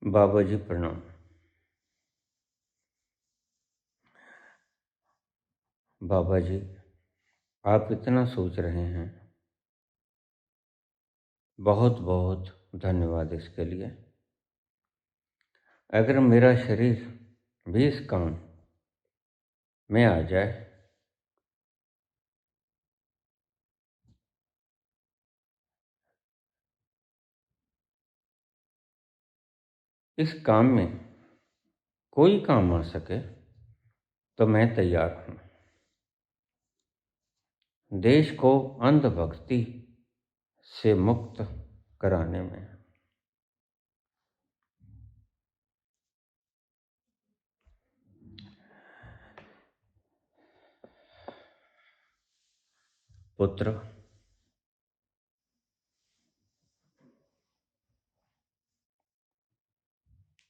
बाबा जी प्रणाम। बाबा जी, आप इतना सोच रहे हैं, बहुत बहुत धन्यवाद इसके लिए। अगर मेरा शरीर भी इस काम में आ जाए इस काम में कोई काम आ सके तो मैं तैयार हूँ। देश को अंधभक्ति से मुक्त कराने में। पुत्र,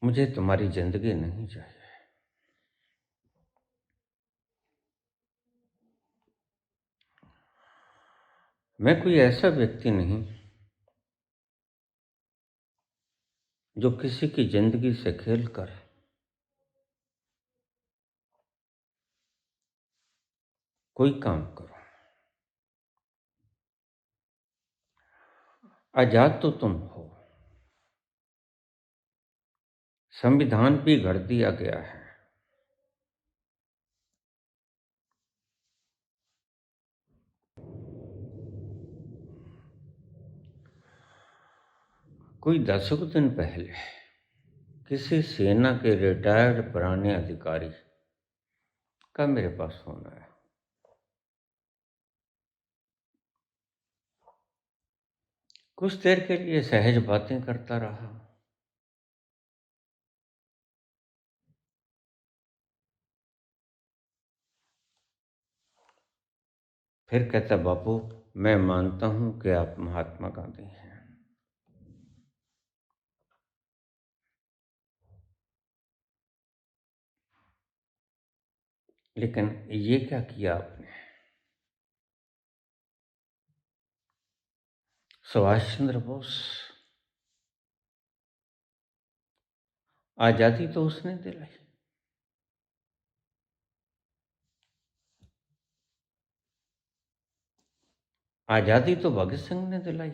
मुझे तुम्हारी जिंदगी नहीं चाहिए। मैं कोई ऐसा व्यक्ति नहीं जो किसी की जिंदगी से खेलकर कोई काम करो। आजाद तो तुम हो, संविधान भी गढ़ दिया गया है। कोई दशक दिन पहले किसी सेना के रिटायर्ड पुराने अधिकारी का मेरे पास फोन आया। कुछ देर के लिए सहज बातें करता रहा। फिर कहता, बापू, मैं मानता हूं कि आप महात्मा गांधी हैं, लेकिन ये क्या किया आपने? सुभाष चंद्र बोस, आजादी तो उसने दिलाई। आजादी तो भगत सिंह ने दिलाई।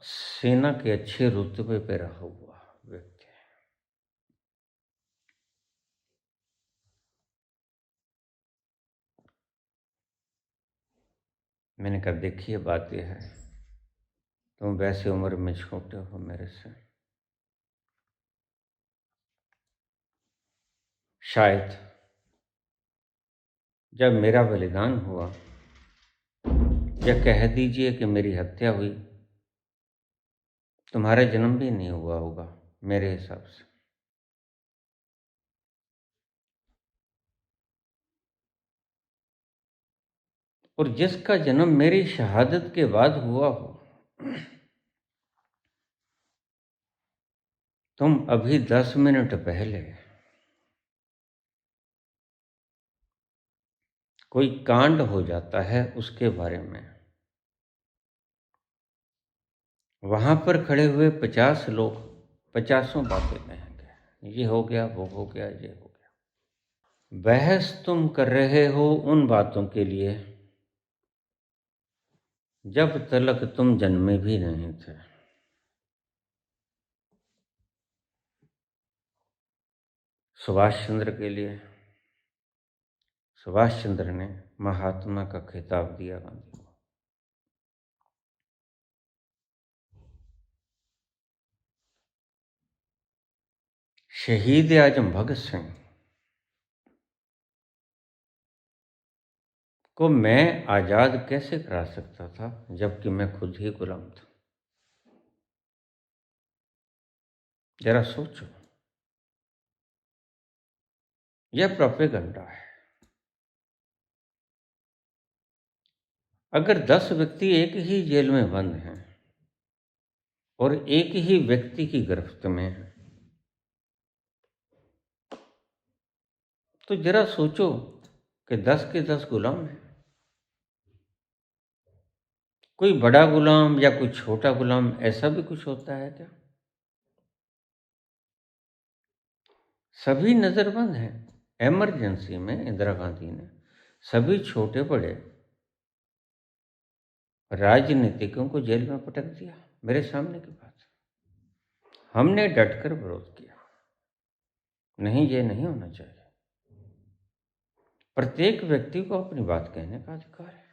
सेना के अच्छे रुतबे पे रहा हुआ व्यक्ति। मैंने कहा, देखिए, बात यह है, तुम वैसे उम्र में छोटे हो मेरे से। शायद जब मेरा बलिदान हुआ, या कह दीजिए कि मेरी हत्या हुई, तुम्हारा जन्म भी नहीं हुआ होगा मेरे हिसाब से। और जिसका जन्म मेरी शहादत के बाद हुआ हो, तुम अभी 10 मिनट पहले कोई कांड हो जाता है उसके बारे में, वहां पर खड़े हुए 50 लोग 50 बातें कहेंगे, ये हो गया, वो हो गया, ये हो गया। बहस तुम कर रहे हो उन बातों के लिए जब तलक तुम जन्मे भी नहीं थे। सुभाष चंद्र के लिए सुभाष चंद्र ने महात्मा का खिताब दिया गांधी को। शहीद आजम भगत सिंह को मैं आजाद कैसे करा सकता था जबकि मैं खुद ही गुलाम था? जरा सोचो, यह प्रोपेगेंडा है। अगर 10 व्यक्ति एक ही जेल में बंद हैं और एक ही व्यक्ति की गिरफ्त में है, तो जरा सोचो कि 10 के 10 गुलाम हैं। कोई बड़ा गुलाम या कोई छोटा गुलाम, ऐसा भी कुछ होता है क्या? सभी नज़रबंद हैं। इमरजेंसी में इंदिरा गांधी ने सभी छोटे बड़े राजनीतिकों को जेल में पटक दिया, मेरे सामने की बात। हमने डटकर विरोध किया, नहीं ये नहीं होना चाहिए। प्रत्येक व्यक्ति को अपनी बात कहने का अधिकार है।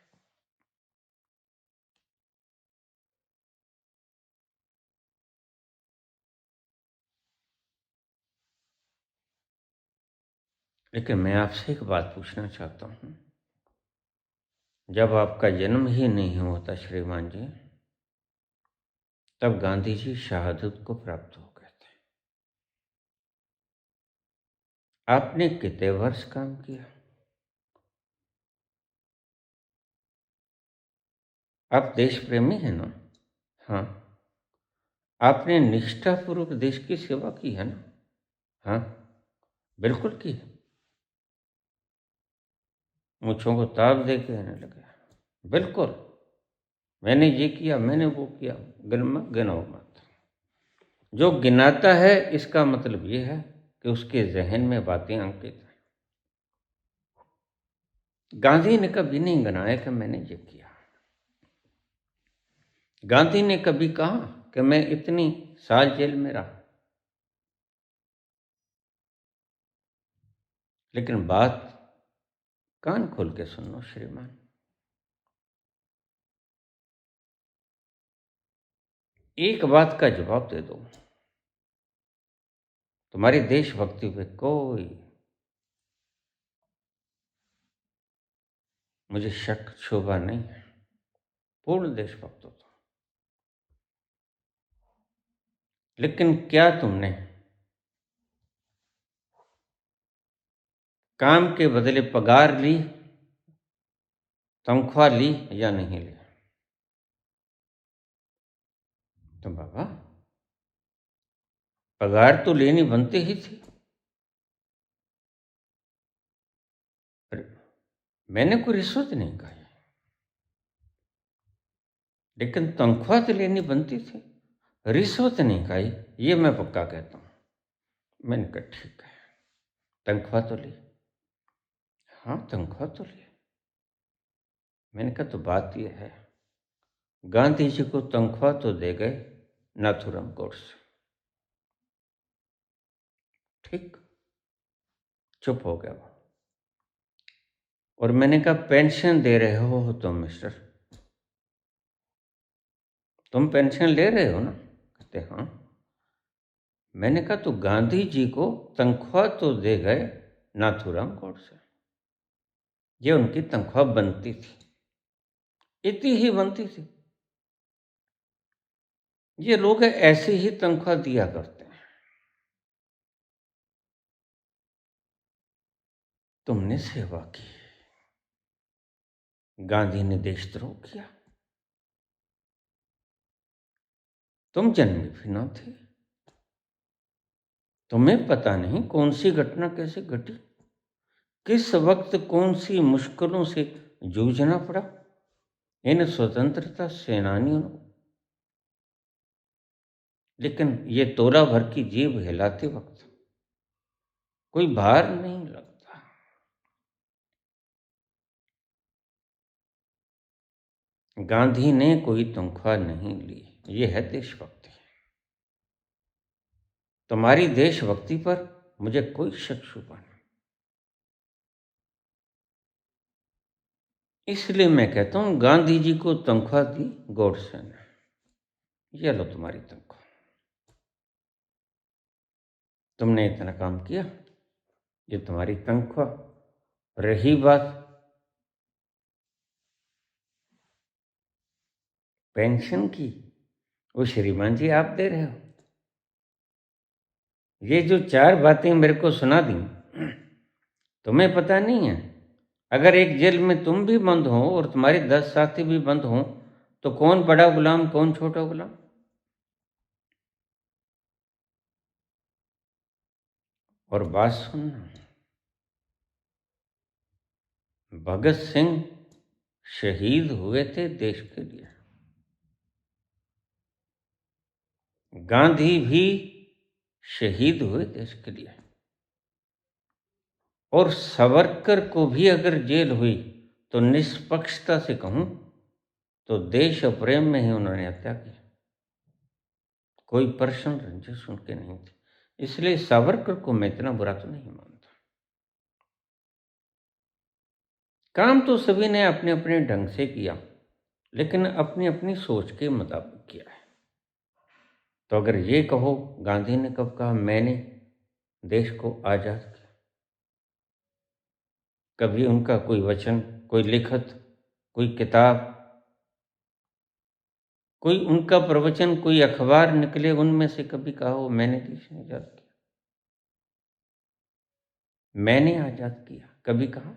लेकिन मैं आपसे एक बात पूछना चाहता हूँ, जब आपका जन्म ही नहीं होता श्रीमान जी, तब गांधी जी शहादत को प्राप्त हो गए थे। आपने कितने वर्ष काम किया? आप देश प्रेमी हैं ना? हाँ। आपने निष्ठापूर्वक देश की सेवा की है ना? हाँ, बिल्कुल की है। मूँछों को ताप दे के कहने लगे, बिल्कुल मैंने ये किया, मैंने वो किया। गिनो मत। जो गिनाता है इसका मतलब ये है कि उसके जहन में बातें अंकित हैं। गांधी ने कभी नहीं गिनाया कि मैंने ये किया। गांधी ने कभी कहा कि मैं इतनी साल जेल में रहा। लेकिन बात कान खोल के सुनो श्रीमान, एक बात का जवाब दे दो, तुम्हारी देशभक्ति पे कोई मुझे शक शोभा नहीं है। पूर्ण देशभक्त हो तुम। लेकिन क्या तुमने काम के बदले पगार ली, तनख्वाह ली या नहीं ली? तो बाबा पगार तो लेनी बनती ही थी। मैंने कोई रिश्वत नहीं खाई, लेकिन तनख्वाह तो लेनी बनती थी। रिश्वत नहीं खाई, ये मैं पक्का कहता हूँ। मैंने कहा ठीक है, तनख्वाह तो ली। हाँ, तनख्वाह तो ली। मैंने कहा तो बात यह है, गांधी जी को तनख्वाह तो दे गए नाथूराम गोडसे। ठीक, चुप हो गया वो। और मैंने कहा पेंशन दे रहे हो तुम मिस्टर, तुम पेंशन ले रहे हो ना? कहते हाँ। मैंने कहा तो गांधी जी को तनख्वाह तो दे गए नाथूराम गोडसे, ये उनकी तनख्वाह बनती थी, इतनी ही बनती थी। ये लोग ऐसे ही तनख्वाह दिया करते हैं। तुमने सेवा की, गांधी ने देशद्रोह किया, तुम जन्मे भी न थे, तुम्हें पता नहीं कौन सी घटना कैसे घटी, किस वक्त कौन सी मुश्किलों से जूझना पड़ा इन स्वतंत्रता सेनानियों को। लेकिन ये तोला भर की जीभ हिलाते वक्त कोई भार नहीं लगता। गांधी ने कोई तनख्वाह नहीं ली, ये है देशभक्ति। तुम्हारी देशभक्ति पर मुझे कोई शक शुबा नहीं। इसलिए मैं कहता हूं गांधी जी को तनख्वाह दी गोडसे ने, ये लो तुम्हारी तनख्वाह, तुमने इतना काम किया, ये तुम्हारी तनख्वाह। रही बात पेंशन की, वो श्रीमान जी आप दे रहे हो। ये जो चार बातें मेरे को सुना दी, तुम्हें पता नहीं है, अगर एक जेल में तुम भी बंद हो और तुम्हारे 10 साथी भी बंद हो, तो कौन बड़ा गुलाम कौन छोटा गुलाम? और बात सुनना, भगत सिंह शहीद हुए थे देश के लिए, गांधी भी शहीद हुए देश के लिए, और सावरकर को भी अगर जेल हुई तो निष्पक्षता से कहूं तो देश और प्रेम में ही उन्होंने हत्या की, कोई पर्सनल रंजिश उनके नहीं थी। इसलिए सावरकर को मैं इतना बुरा तो नहीं मानता। काम तो सभी ने अपने अपने ढंग से किया, लेकिन अपनी अपनी सोच के मुताबिक किया है। तो अगर ये कहो गांधी ने कब कहा मैंने देश को आजाद किया, कभी उनका कोई वचन, कोई लिखत, कोई किताब, कोई उनका प्रवचन, कोई अखबार निकले उनमें से कभी कहा हो मैंने देश आजाद किया, मैंने आजाद किया, कभी कहा?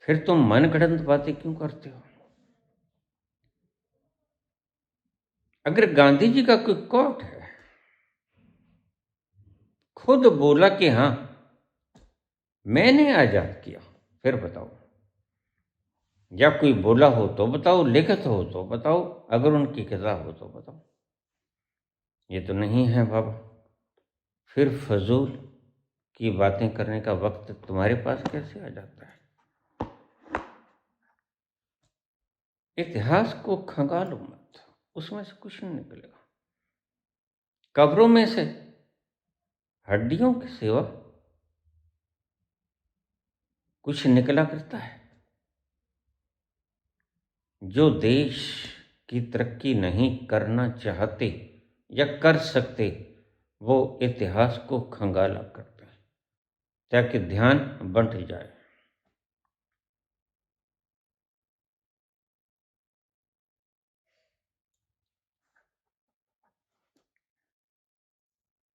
फिर तुम मनगढ़ंत बातें क्यों करते हो? अगर गांधी जी का कोई कोट है, खुद बोला कि हां मैंने आजाद किया, फिर बताओ। या कोई बोला हो तो बताओ, लिखत हो तो बताओ, अगर उनकी किताब हो तो बताओ। ये तो नहीं है बाबा। फिर फजूल की बातें करने का वक्त तुम्हारे पास कैसे आ जाता है? इतिहास को खंगालो मत, उसमें से कुछ नहीं निकलेगा। कब्रों में से हड्डियों के सिवा कुछ निकला करता है। जो देश की तरक्की नहीं करना चाहते या कर सकते, वो इतिहास को खंगाला करते हैं ताकि ध्यान बंट जाए।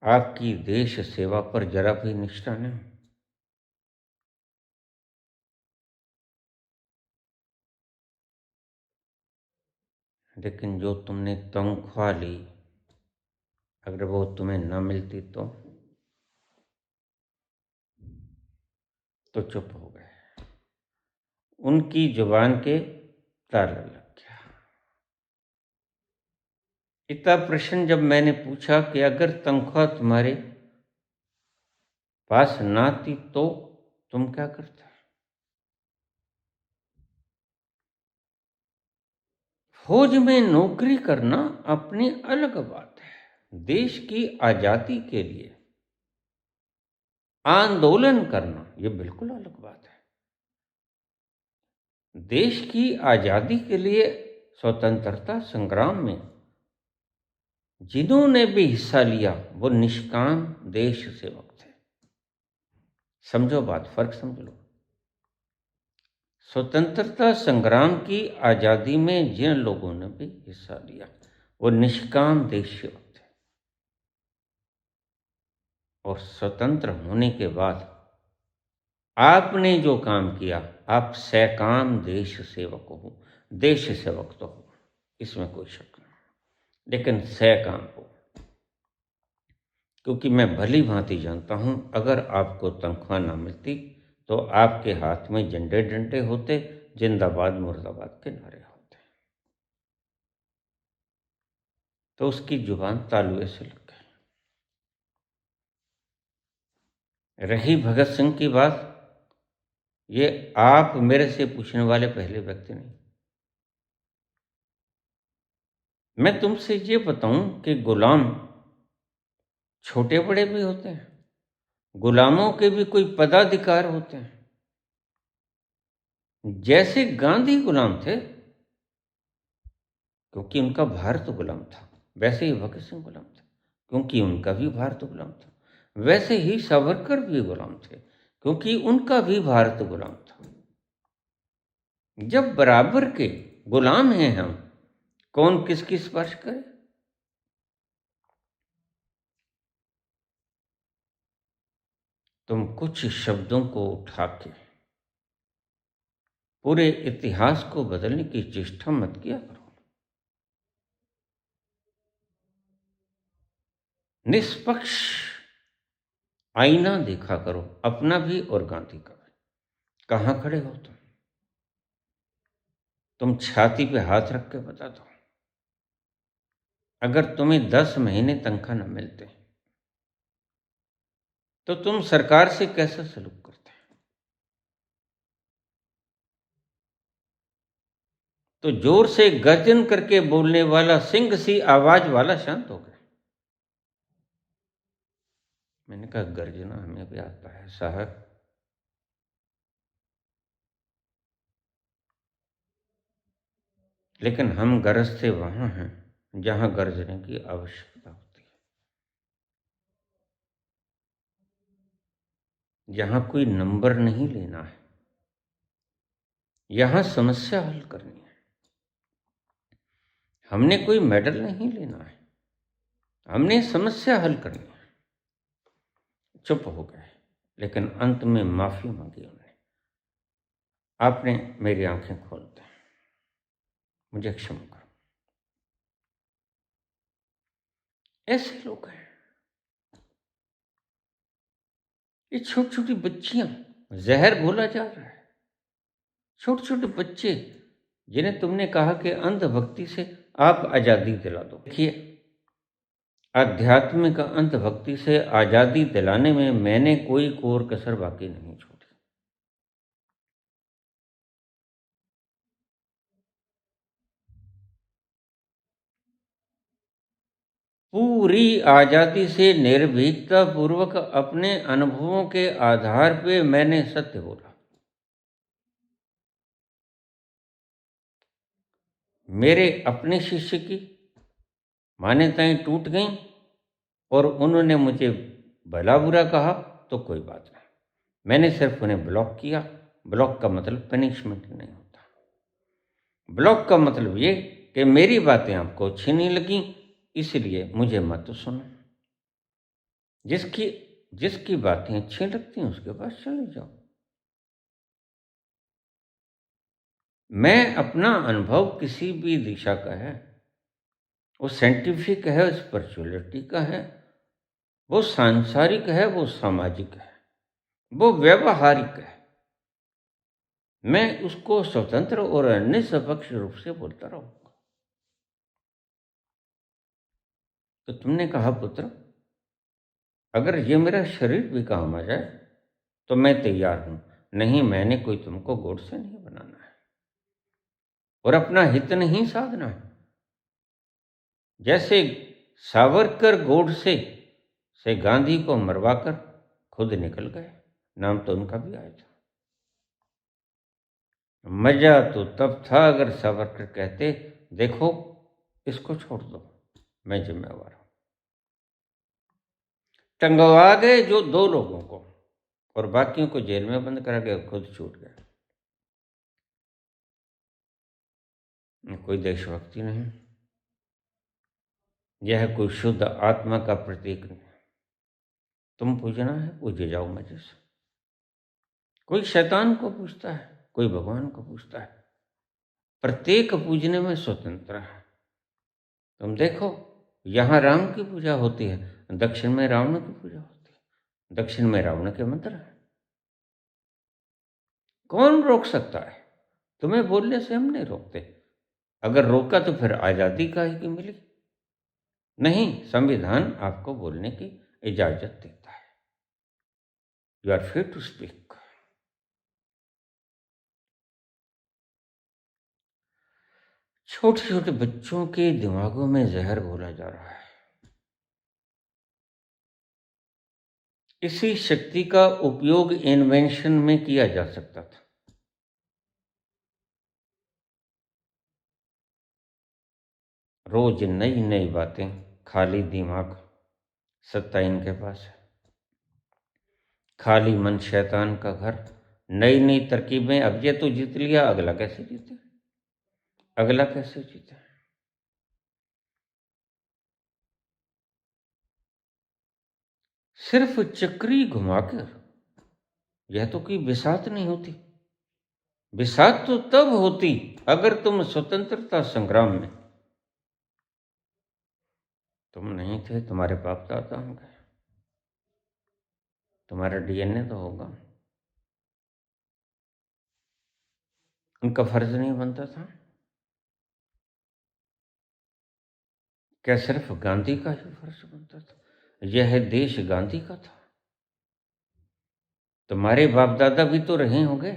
आपकी देश सेवा पर जरा भी निष्ठा नहीं। लेकिन जो तुमने तनख्वाह ली, अगर वो तुम्हें न मिलती तो चुप हो गए। उनकी जुबान के ताला लग गया। इतना प्रश्न जब मैंने पूछा कि अगर तनख्वाह तुम्हारे पास ना थी तो तुम क्या करते? फौज में नौकरी करना अपनी अलग बात है। देश की आजादी के लिए आंदोलन करना यह बिल्कुल अलग बात है। देश की आजादी के लिए स्वतंत्रता संग्राम में जिन्होंने भी हिस्सा लिया वो निष्काम देश सेवक थे। समझो बात, फर्क समझ लो। स्वतंत्रता संग्राम की आजादी में जिन लोगों ने भी हिस्सा लिया वो निष्काम देश सेवक थे, और स्वतंत्र होने के बाद आपने जो काम किया, आप सकाम देश सेवक हो। देश सेवक तो हो, इसमें कोई शक नहीं, लेकिन सकाम हो। क्योंकि मैं भली भांति जानता हूं अगर आपको तनख्वाह ना मिलती तो आपके हाथ में झंडे डंडे होते, जिंदाबाद मुर्दाबाद के नारे होते। तो उसकी जुबान तालुए से लग गई। रही भगत सिंह की बात, ये आप मेरे से पूछने वाले पहले व्यक्ति नहीं। मैं तुमसे ये बताऊं कि गुलाम छोटे बड़े भी होते हैं, गुलामों के भी कोई पदाधिकार होते हैं। जैसे गांधी गुलाम थे क्योंकि उनका भारत गुलाम था, वैसे ही भगत सिंह गुलाम था क्योंकि उनका भी भारत गुलाम था। वैसे ही सावरकर भी गुलाम थे क्योंकि उनका भी भारत गुलाम था। जब बराबर के गुलाम हैं हम, कौन किसकी स्पर्श करे? तुम कुछ शब्दों को उठा के पूरे इतिहास को बदलने की चेष्टा मत किया करो। निष्पक्ष आईना देखा करो, अपना भी और गांधी का भी। कहां खड़े हो तुम छाती पे हाथ रख के बता दो। अगर तुम्हें 10 महीने तनख्वाह न मिलते तो तुम सरकार से कैसा सलूक करते? तो जोर से गर्जन करके बोलने वाला सिंह सी आवाज वाला शांत हो गया। मैंने कहा गर्जना हमें भी आता है साहब, लेकिन हम गरजते वहां हैं जहां गर्जने की आवश्यकता होती है, जहां कोई नंबर नहीं लेना है, यहां समस्या हल करनी है। हमने कोई मेडल नहीं लेना है, हमने समस्या हल करनी है। चुप हो गए, लेकिन अंत में माफी मांगी उन्होंने। आपने मेरी आंखें खोल दी, मुझे क्षमा करो। ऐसे लोग हैं। ये छोटी छोटी बच्चियां, जहर घोला जा रहा है। छोटे छोटे बच्चे जिन्हें तुमने कहा कि अंधभक्ति से आप आजादी दिला दो। देखिए, आध्यात्मिक अंधभक्ति से आजादी दिलाने में मैंने कोई कोर कसर बाकी नहीं छोड़ी। पूरी आजादी से निर्भीकता पूर्वक अपने अनुभवों के आधार पे मैंने सत्य बोला। मेरे अपने शिष्य की मान्यताएं टूट गईं और उन्होंने मुझे भला बुरा कहा तो कोई बात नहीं, मैंने सिर्फ उन्हें ब्लॉक किया। ब्लॉक का मतलब पनिशमेंट नहीं होता। ब्लॉक का मतलब ये कि मेरी बातें आपको अच्छी नहीं लगी, इसलिए मुझे मत सुनो। जिसकी जिसकी बातें अच्छी लगती हैं उसके पास चले जाओ। मैं अपना अनुभव किसी भी दिशा का है, वो साइंटिफिक है, स्पिरिचुअलिटी का है, वो सांसारिक है, वो सामाजिक है, वो व्यवहारिक है, मैं उसको स्वतंत्र और निष्पक्ष रूप से बोलता रहूंगा। तो तुमने कहा पुत्र, अगर ये मेरा शरीर भी काम आ जाए तो मैं तैयार हूं। नहीं, मैंने कोई तुमको गोड से नहीं बनाना है और अपना हित नहीं साधना है। जैसे सावरकर गोडसे गांधी को मरवाकर खुद निकल गए, नाम तो उनका भी आया था। मजा तो तब था अगर सावरकर कहते, देखो इसको छोड़ दो, मैं जिम्मेवार हूं। टंगवा गए जो 2 लोगों को और बाकियों को जेल में बंद करा गया, खुद छूट गया। कोई देशभक्ति नहीं, यह कोई शुद्ध आत्मा का प्रतीक नहीं। तुम पूजना है, पूजे जाओ मजे से। कोई शैतान को पूजता है, कोई भगवान को पूजता है। प्रत्येक पूजने में स्वतंत्र है। तुम देखो, यहाँ राम की पूजा होती है, दक्षिण में रावण की पूजा होती है, दक्षिण में रावण के मंत्र है। कौन रोक सकता है? तुम्हें बोलने से हम नहीं रोकते। अगर रोका तो फिर आजादी काहे की मिली? नहीं, संविधान आपको बोलने की इजाजत देता है। You are free to speak. छोटे छोटे बच्चों के दिमागों में जहर घोला जा रहा है। इसी शक्ति का उपयोग इन्वेंशन में किया जा सकता था। रोज नई नई बातें, खाली दिमाग, सत्ता इनके पास है। खाली मन शैतान का घर, नई नई तरकीबें। अब ये तो जीत लिया, अगला कैसे जीते? अगला कैसे जीते? सिर्फ चक्री घुमाकर यह तो कोई बिसात नहीं होती। बिसात तो तब होती अगर तुम स्वतंत्रता संग्राम में तुम नहीं थे। तुम्हारे बाप दादा होंगे, तुम्हारा डीएनए तो होगा। उनका फर्ज नहीं बनता था? क्या सिर्फ गांधी का ही फर्ज बनता था? यह देश गांधी का था। तुम्हारे बाप दादा भी तो रहे होंगे,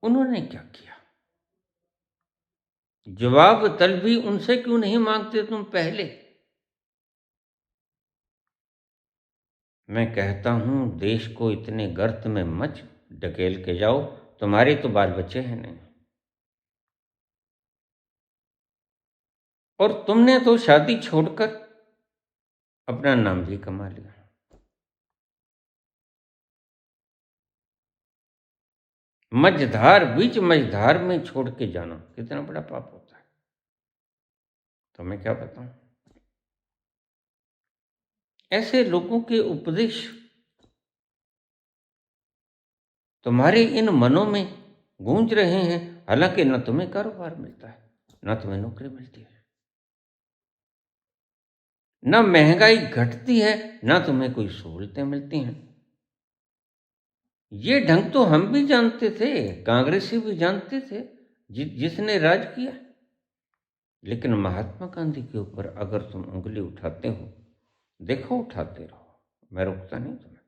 उन्होंने क्या किया? जवाब तल भी उनसे क्यों नहीं मांगते तुम पहले? मैं कहता हूं देश को इतने गर्त में मत ढकेल के जाओ, तुम्हारे तो बाल बच्चे हैं नहीं। और तुमने तो शादी छोड़कर अपना नाम भी कमा लिया। मझधार, बीच मझधार में छोड़ के जाना कितना बड़ा पाप होता है, तो मैं क्या बताऊं। ऐसे लोगों के उपदेश तुम्हारे इन मनों में गूंज रहे हैं, हालांकि न तुम्हें कारोबार मिलता है, न तुम्हें नौकरी मिलती है, न महंगाई घटती है, न तुम्हें कोई सहूलतें मिलती हैं। ये ढंग तो हम भी जानते थे, कांग्रेसी भी जानते थे, जिसने राज किया। लेकिन महात्मा गांधी के ऊपर अगर तुम उंगली उठाते हो, देखो उठाते रहो, मैं रोकता नहीं तुम्हें।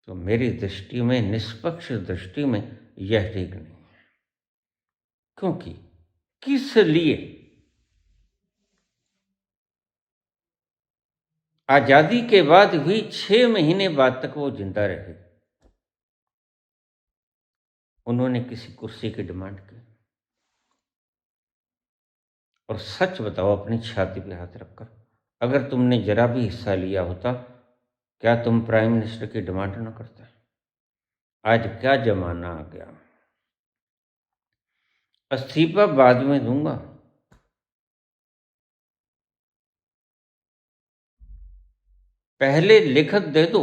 तो मेरी दृष्टि में, निष्पक्ष दृष्टि में, यह ठीक नहीं है। क्योंकि किस लिए आजादी के बाद भी 6 महीने बाद तक वो जिंदा रहे? उन्होंने किसी कुर्सी की डिमांड की? और सच बताओ अपनी छाती पे हाथ रखकर, अगर तुमने जरा भी हिस्सा लिया होता, क्या तुम प्राइम मिनिस्टर की डिमांड न करते? आज क्या जमाना आ गया। इस्तीफा बाद में दूंगा, पहले लिखत दे दो।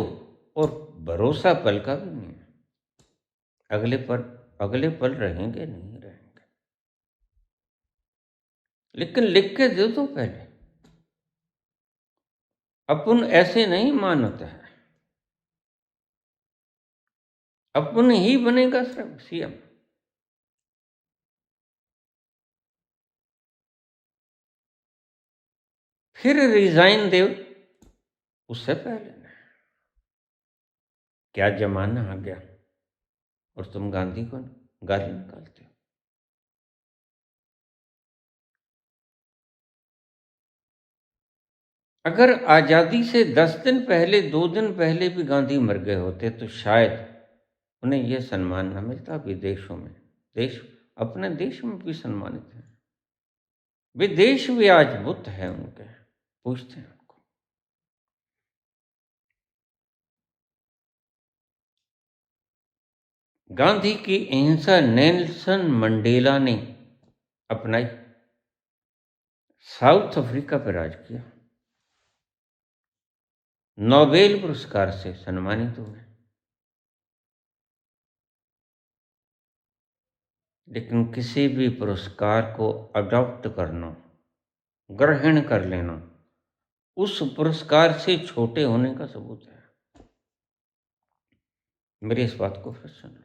और भरोसा पल का भी नहीं है, अगले पल रहेंगे नहीं रहेंगे, लेकिन लिख के दे दो पहले। अपन ऐसे नहीं मानते हैं, अपन ही बनेगा सिर्फ सीएम। फिर रिजाइन दे उससे पहले। क्या जमाना आ गया, और तुम गांधी को गाली निकालते हो। अगर आजादी से 10 दिन पहले, 2 दिन पहले भी गांधी मर गए होते तो शायद उन्हें यह सम्मान न मिलता। विदेशों में, देश, अपने देश में भी सम्मानित हैं, विदेश भी आज बुत है उनके, पूछते हैं उनको। गांधी की अहिंसा नेल्सन मंडेला ने अपनाई, साउथ अफ्रीका पर राज किया, नोबेल पुरस्कार से सम्मानित हुए। लेकिन किसी भी पुरस्कार को अडॉप्ट करना, ग्रहण कर लेना, उस पुरस्कार से छोटे होने का सबूत है। मेरी इस बात को फिर सुन लो।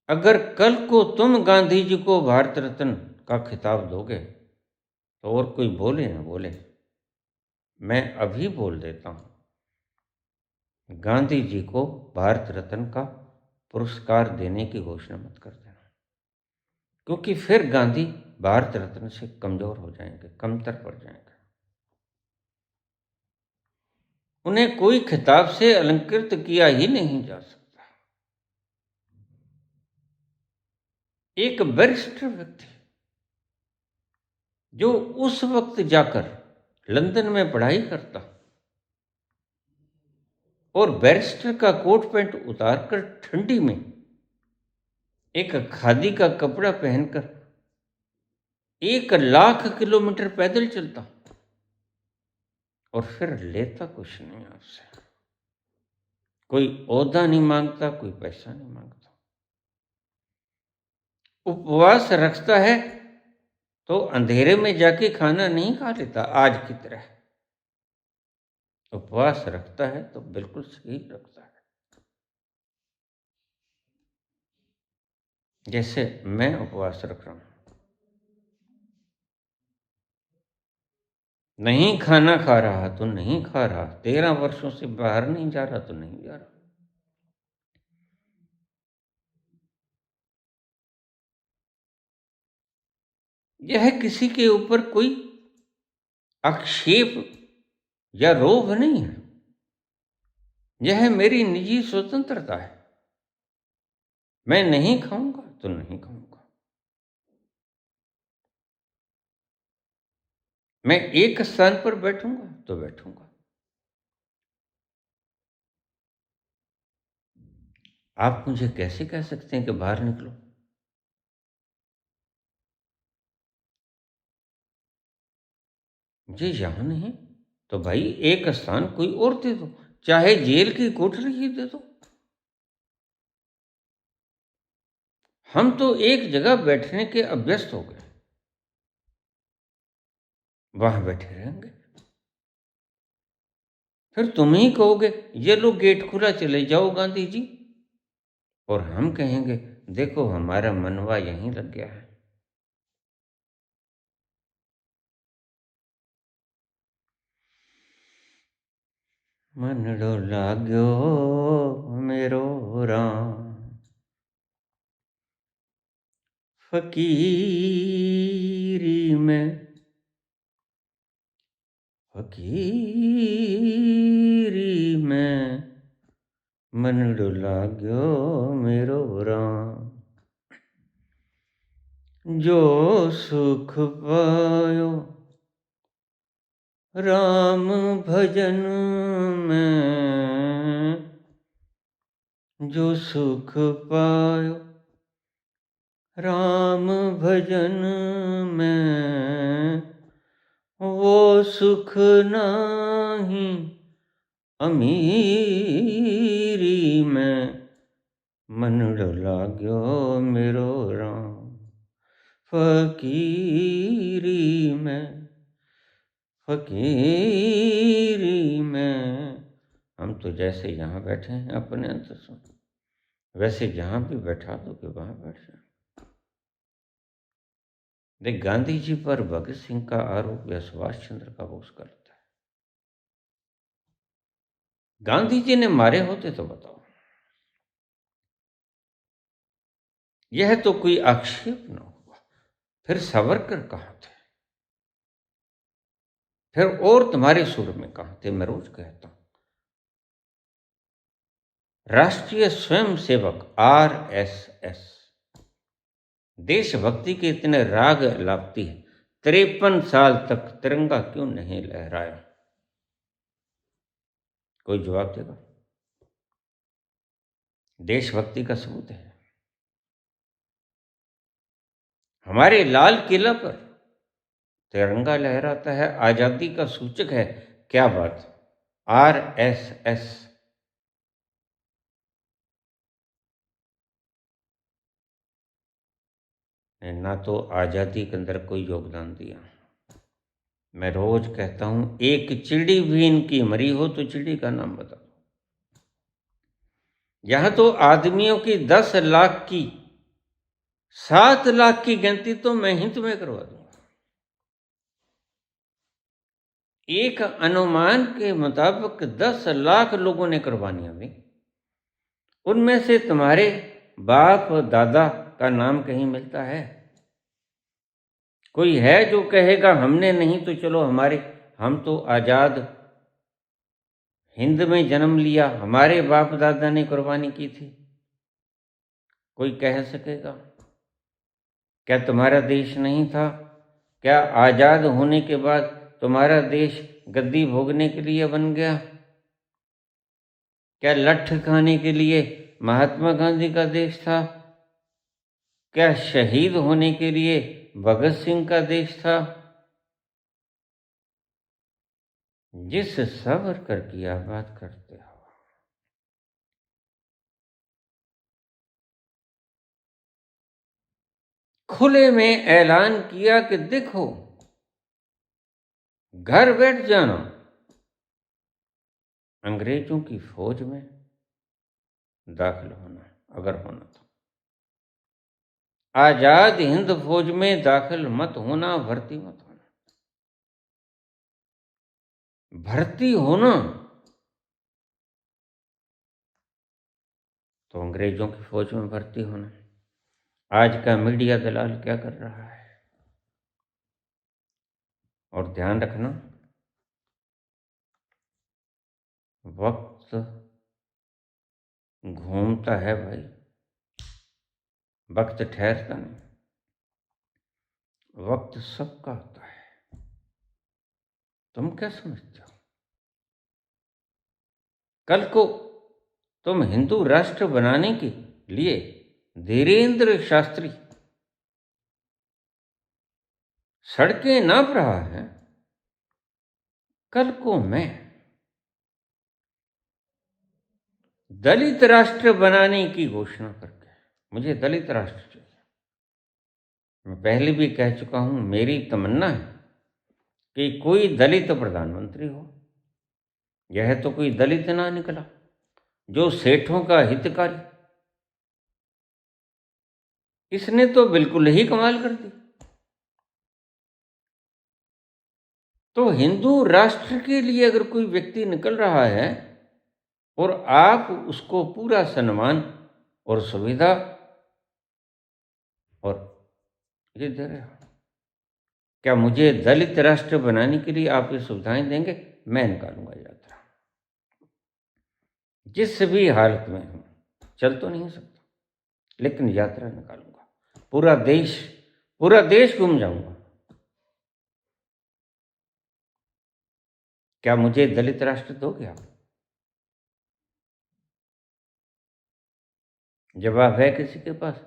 अगर कल को तुम गांधी जी को भारत रत्न का खिताब दोगे, तो और कोई बोले ना बोले, मैं अभी बोल देता हूं, गांधी जी को भारत रत्न का पुरस्कार देने की घोषणा मत कर देना। क्योंकि फिर गांधी भारत रत्न से कमजोर हो जाएंगे, कमतर पड़ जाएंगे। उन्हें कोई खिताब से अलंकृत किया ही नहीं जा सकता। एक वरिष्ठ व्यक्ति जो उस वक्त जाकर लंदन में पढ़ाई करता और बैरिस्टर का कोट पैंट उतारकर ठंडी में एक खादी का कपड़ा पहनकर 1 लाख किलोमीटर पैदल चलता, और फिर लेता कुछ नहीं आपसे, कोई ओहदा नहीं मांगता, कोई पैसा नहीं मांगता, उपवास रखता है तो अंधेरे में जाके खाना नहीं खा लेता आज की तरह, उपवास रखता है तो बिल्कुल सही रखता है। जैसे मैं उपवास रख रहा हूँ, नहीं खाना खा रहा तो नहीं खा रहा, 13 वर्षों से बाहर नहीं जा रहा तो नहीं जा रहा। यह किसी के ऊपर कोई आक्षेप या रोब नहीं है, यह मेरी निजी स्वतंत्रता है। मैं नहीं खाऊंगा तो नहीं खाऊंगा, मैं एक स्थान पर बैठूंगा तो बैठूंगा। आप मुझे कैसे कह सकते हैं कि बाहर निकलो? मुझे यहाँ नहीं तो भाई एक स्थान कोई और दे दो, चाहे जेल की कोठरी ही दे दो। हम तो एक जगह बैठने के अभ्यस्त हो गए, वहां बैठे रहेंगे। फिर तुम ही कहोगे ये लो गेट खुला, चले जाओ गांधी जी, और हम कहेंगे देखो हमारा मनवा यहीं लग गया है। मनड़ो लाग्यो मेरो राम, फकीरी में, फकीरी में, मनड़ो लाग्यो मेरो राम। जो सुख पायो राम भजन में, जो सुख पायो राम भजन में, वो सुख नाही अमीरी में, मनड़ो लाग्यो मेरो राम, फकीरी में, फकीरी में। हम तो जैसे यहाँ बैठे हैं अपने अंतर से, वैसे जहाँ भी बैठा दो कि वहाँ बैठ जाए। देख, गांधी जी पर भगत सिंह का आरोप या सुभाष चंद्र का बोस करता है। गांधी जी ने मारे होते तो बताओ, यह तो कोई आक्षेप न हुआ। फिर सावरकर कहाँ थे? फिर और तुम्हारे सुर में कहाँ थे? मैं रोज कहता हूं, राष्ट्रीय स्वयंसेवक RSS देशभक्ति के इतने राग लापती है, 53 साल तक तिरंगा क्यों नहीं लहराया? कोई जवाब देगा? देशभक्ति का सबूत है, हमारे लाल किला पर तिरंगा लहराता है, आजादी का सूचक है। क्या बात, RSS ने ना तो आजादी के अंदर कोई योगदान दिया। मैं रोज कहता हूं, एक चिड़ी भी इनकी मरी हो तो चिड़ी का नाम बता दो। यहां तो आदमियों की 10 लाख की, 7 लाख की गिनती तो मैं ही तुम्हें करवा दूंगा। एक अनुमान के मुताबिक 10 लाख लोगों ने कुर्बानियां दी। उनमें से तुम्हारे बाप दादा का नाम कहीं मिलता है? कोई है जो कहेगा हमने नहीं तो चलो हमारे, हम तो आजाद हिंद में जन्म लिया, हमारे बाप दादा ने कुर्बानी की थी? कोई कह सकेगा? क्या तुम्हारा देश नहीं था? क्या आजाद होने के बाद तुम्हारा देश गद्दी भोगने के लिए बन गया? क्या लठ खाने के लिए महात्मा गांधी का देश था? क्या शहीद होने के लिए भगत सिंह का देश था? जिस सावरकर की आप बात करते हो, खुले में ऐलान किया कि देखो, घर बैठ जाना, अंग्रेजों की फौज में दाखिल होना अगर होना था। आजाद हिंद फौज में दाखिल मत होना, भर्ती मत होना। भर्ती होना तो अंग्रेजों की फौज में भर्ती होना। आज का मीडिया दलाल क्या कर रहा है? और ध्यान रखना, वक्त घूमता है भाई, वक्त ठहरता नहीं। वक्त सबका आता है। तुम क्या समझते हो? कल को तुम हिंदू राष्ट्र बनाने के लिए धीरेन्द्र शास्त्री सड़कें नाप रहा है, कल को मैं दलित राष्ट्र बनाने की घोषणा करके, मुझे दलित राष्ट्र चाहिए। मैं पहले भी कह चुका हूं, मेरी तमन्ना है कि कोई दलित प्रधानमंत्री हो। यह तो कोई दलित ना निकला, जो सेठों का हितकारी। इसने तो बिल्कुल ही कमाल कर दी। तो हिंदू राष्ट्र के लिए अगर कोई व्यक्ति निकल रहा है और आप उसको पूरा सम्मान और सुविधा और ये दे रहे हो, क्या मुझे दलित राष्ट्र बनाने के लिए आप ये सुविधाएं देंगे? मैं निकालूंगा यात्रा, जिस भी हालत में हूं। चल तो नहीं सकता, लेकिन यात्रा निकालूंगा। पूरा देश घूम जाऊंगा। क्या मुझे दलित राष्ट्र दोगे आप? जवाब है किसी के पास?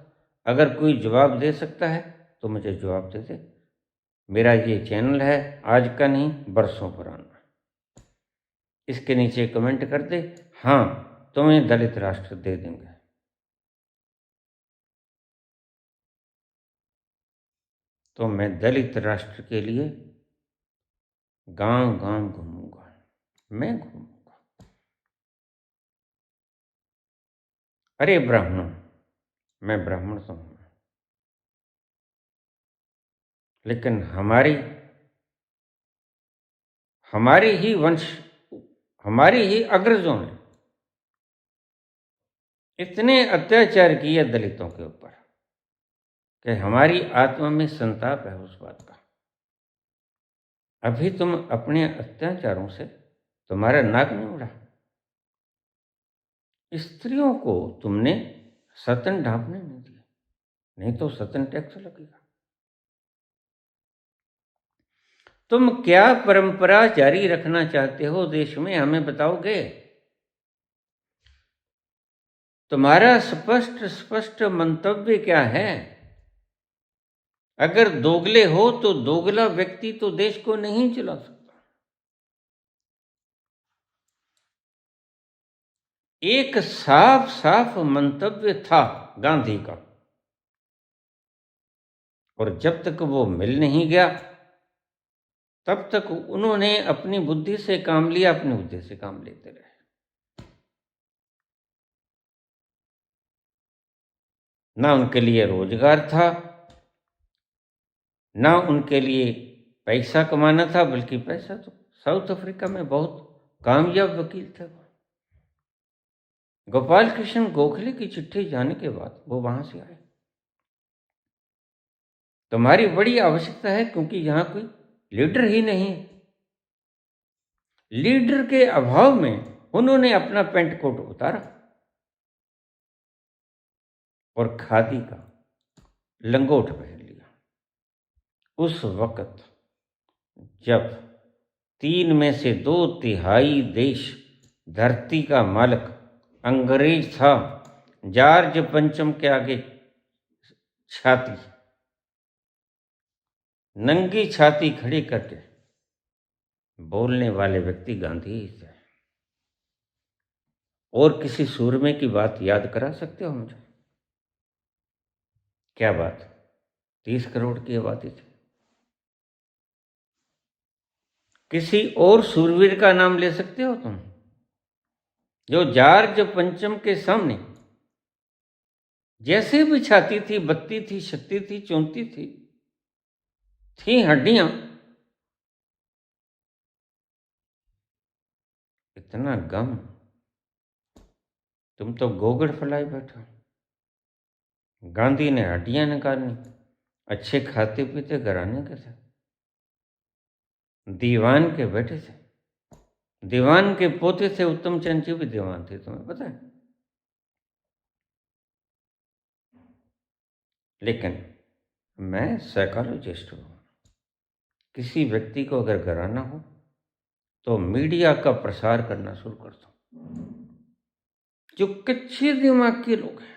अगर कोई जवाब दे सकता है तो मुझे जवाब दे दे। मेरा ये चैनल है, आज का नहीं, बरसों पुराना। इसके नीचे कमेंट कर दे, हाँ तुम्हें दलित राष्ट्र दे देंगे। तो मैं दलित राष्ट्र के लिए गांव गांव घूमूंगा। मैं घूमूंगा। अरे ब्राह्मण, मैं ब्राह्मण तो हूं, लेकिन हमारी ही अग्रजों ने इतने अत्याचार किए दलितों के ऊपर कि हमारी आत्मा में संताप है उस बात का। अभी तुम अपने अत्याचारों से तुम्हारा नाक नहीं उड़ा। स्त्रियों को तुमने सतन ढांपने नहीं दिया, नहीं तो सतन टैक्स लगेगा। तुम क्या परंपरा जारी रखना चाहते हो देश में, हमें बताओगे? तुम्हारा स्पष्ट मंतव्य क्या है? अगर दोगले हो तो दोगला व्यक्ति तो देश को नहीं चला सकता। एक साफ साफ मंतव्य था गांधी का, और जब तक वो मिल नहीं गया तब तक उन्होंने अपनी बुद्धि से काम लिया, अपनी बुद्धि से काम लेते रहे। ना उनके लिए रोजगार था, ना उनके लिए पैसा कमाना था, बल्कि पैसा तो साउथ अफ्रीका में बहुत कामयाब वकील थे वो। गोपाल कृष्ण गोखले की चिट्ठी जाने के बाद वो वहां से आए। तुम्हारी बड़ी आवश्यकता है, क्योंकि यहां कोई लीडर ही नहीं है। लीडर के अभाव में उन्होंने अपना पेंट कोट उतारा और खादी का लंगोट पहन लिया। उस वक्त जब 3 में से 2/3 देश धरती का मालिक अंग्रेज था, जॉर्ज पंचम के आगे नंगी छाती खड़ी करके बोलने वाले व्यक्ति गांधी ही थे। और किसी सूरमे की बात याद करा सकते हो मुझे? क्या बात? 30 करोड़ की आबादी थी। किसी और सूरवीर का नाम ले सकते हो तुम, जो जॉर्ज पंचम के सामने जैसे भी छाती थी, बत्ती थी, शक्ति थी, चौंती थी हड्डियां। इतना गम, तुम तो गोगड़ फैलाए बैठो। गांधी ने हड्डियां निकालनी, अच्छे खाते पीते घराने के थे, दीवान के बेटे थे, दीवान के पोते थे। उत्तम चंद जी भी दीवान थे, तुम्हें पता है। लेकिन मैं साइकोलॉजिस्ट हूं। किसी व्यक्ति को अगर घराना हो तो मीडिया का प्रसार करना शुरू कर दो। जो कच्चे दिमाग के लोग हैं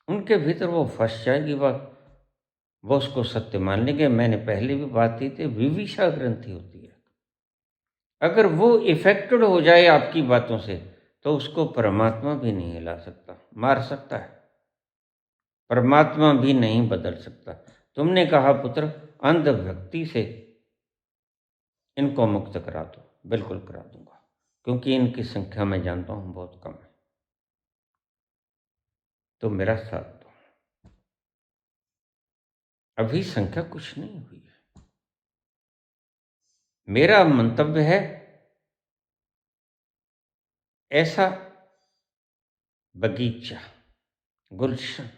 उनके भीतर वो फंस जाएगी बात, वो उसको सत्य मान लेंगे। मैंने पहले भी बात की थी, विविशा ग्रंथि होती है, अगर वो इफेक्टेड हो जाए आपकी बातों से तो उसको परमात्मा भी नहीं हिला सकता, मार सकता है, परमात्मा भी नहीं बदल सकता। तुमने कहा पुत्र अंधभक्ति से इनको मुक्त करा दो, बिल्कुल करा दूंगा, क्योंकि इनकी संख्या मैं जानता हूं बहुत कम है। तो मेरा साथ दो। अभी संख्या कुछ नहीं हुई है। मेरा मंतव्य है ऐसा बगीचा, गुलशन,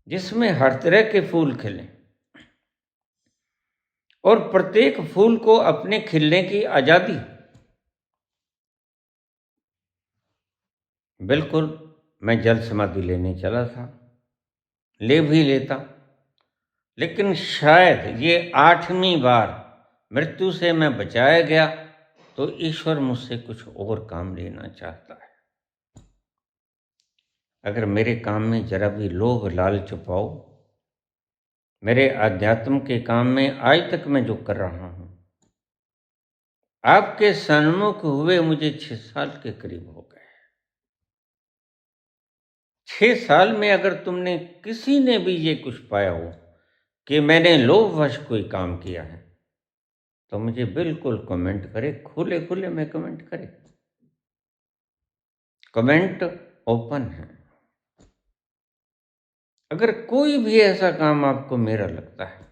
जिसमें हर तरह के फूल खिलें और प्रत्येक फूल को अपने खिलने की आजादी। बिल्कुल, मैं जल समाधि लेने चला था, ले भी लेता, लेकिन शायद ये 8वीं बार मृत्यु से मैं बचाया गया तो ईश्वर मुझसे कुछ और काम लेना चाहता है। अगर मेरे काम में जरा भी लोभ लालच पाओ, मेरे आध्यात्म के काम में आज तक मैं जो कर रहा हूं, आपके सन्मुख हुए मुझे 6 साल के करीब हो गए। 6 साल में अगर तुमने किसी ने भी ये कुछ पाया हो कि मैंने लोभवश कोई काम किया है तो मुझे बिल्कुल कमेंट करे, खुले खुले में कमेंट करे। कमेंट ओपन है। अगर कोई भी ऐसा काम आपको मेरा लगता है,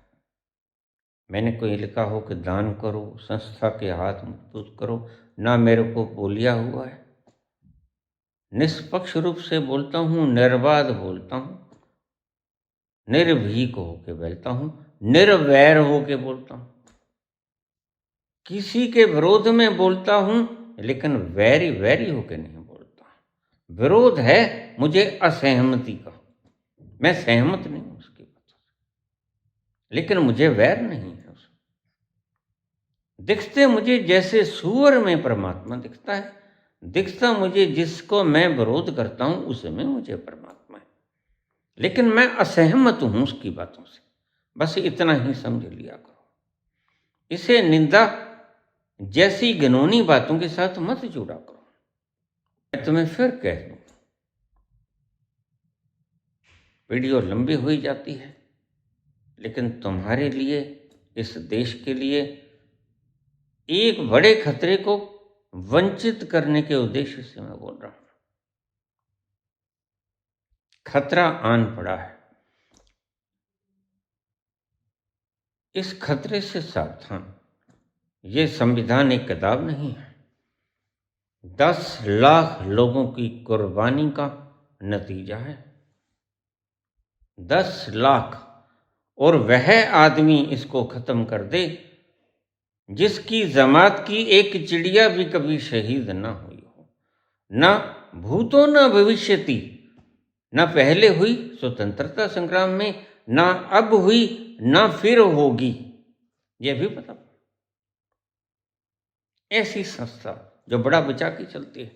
मैंने कोई लिखा हो कि दान करो, संस्था के हाथ मजबूत करो, ना मेरे को बोलिया हुआ है, निष्पक्ष रूप से बोलता हूं, निर्बाध बोलता हूं, निर्भीक होके बोलता हूं, निर्वैर होके बोलता हूं, किसी के विरोध में बोलता हूं, लेकिन वैरी वैरी होके नहीं बोलता। विरोध है मुझे असहमति का, मैं सहमत नहीं हूं उसकी बातों से, लेकिन मुझे वैर नहीं है उसमें। दिखते मुझे जैसे सूअर में परमात्मा दिखता है, दिखता मुझे जिसको मैं विरोध करता हूं उसे में मुझे परमात्मा है, लेकिन मैं असहमत हूं उसकी बातों से। बस इतना ही समझ लिया करो। इसे निंदा जैसी घिनौनी बातों के साथ मत जोड़ा करो। मैं तुम्हें फिर कह दूं, वीडियो लंबी हुई जाती है, लेकिन तुम्हारे लिए, इस देश के लिए एक बड़े खतरे को वंचित करने के उद्देश्य से मैं बोल रहा हूं। खतरा आन पड़ा है, इस खतरे से सावधान। ये संविधान एक किताब नहीं है, 10 लाख लोगों की कुर्बानी का नतीजा है। 10 लाख, और वह आदमी इसको खत्म कर दे जिसकी जमात की एक चिड़िया भी कभी शहीद ना हुई हो, ना भूतो न भविष्यति, ना पहले हुई स्वतंत्रता संग्राम में, ना अब हुई, ना फिर होगी। यह भी पता। ऐसी संस्था जो बड़ा बचा के चलती है।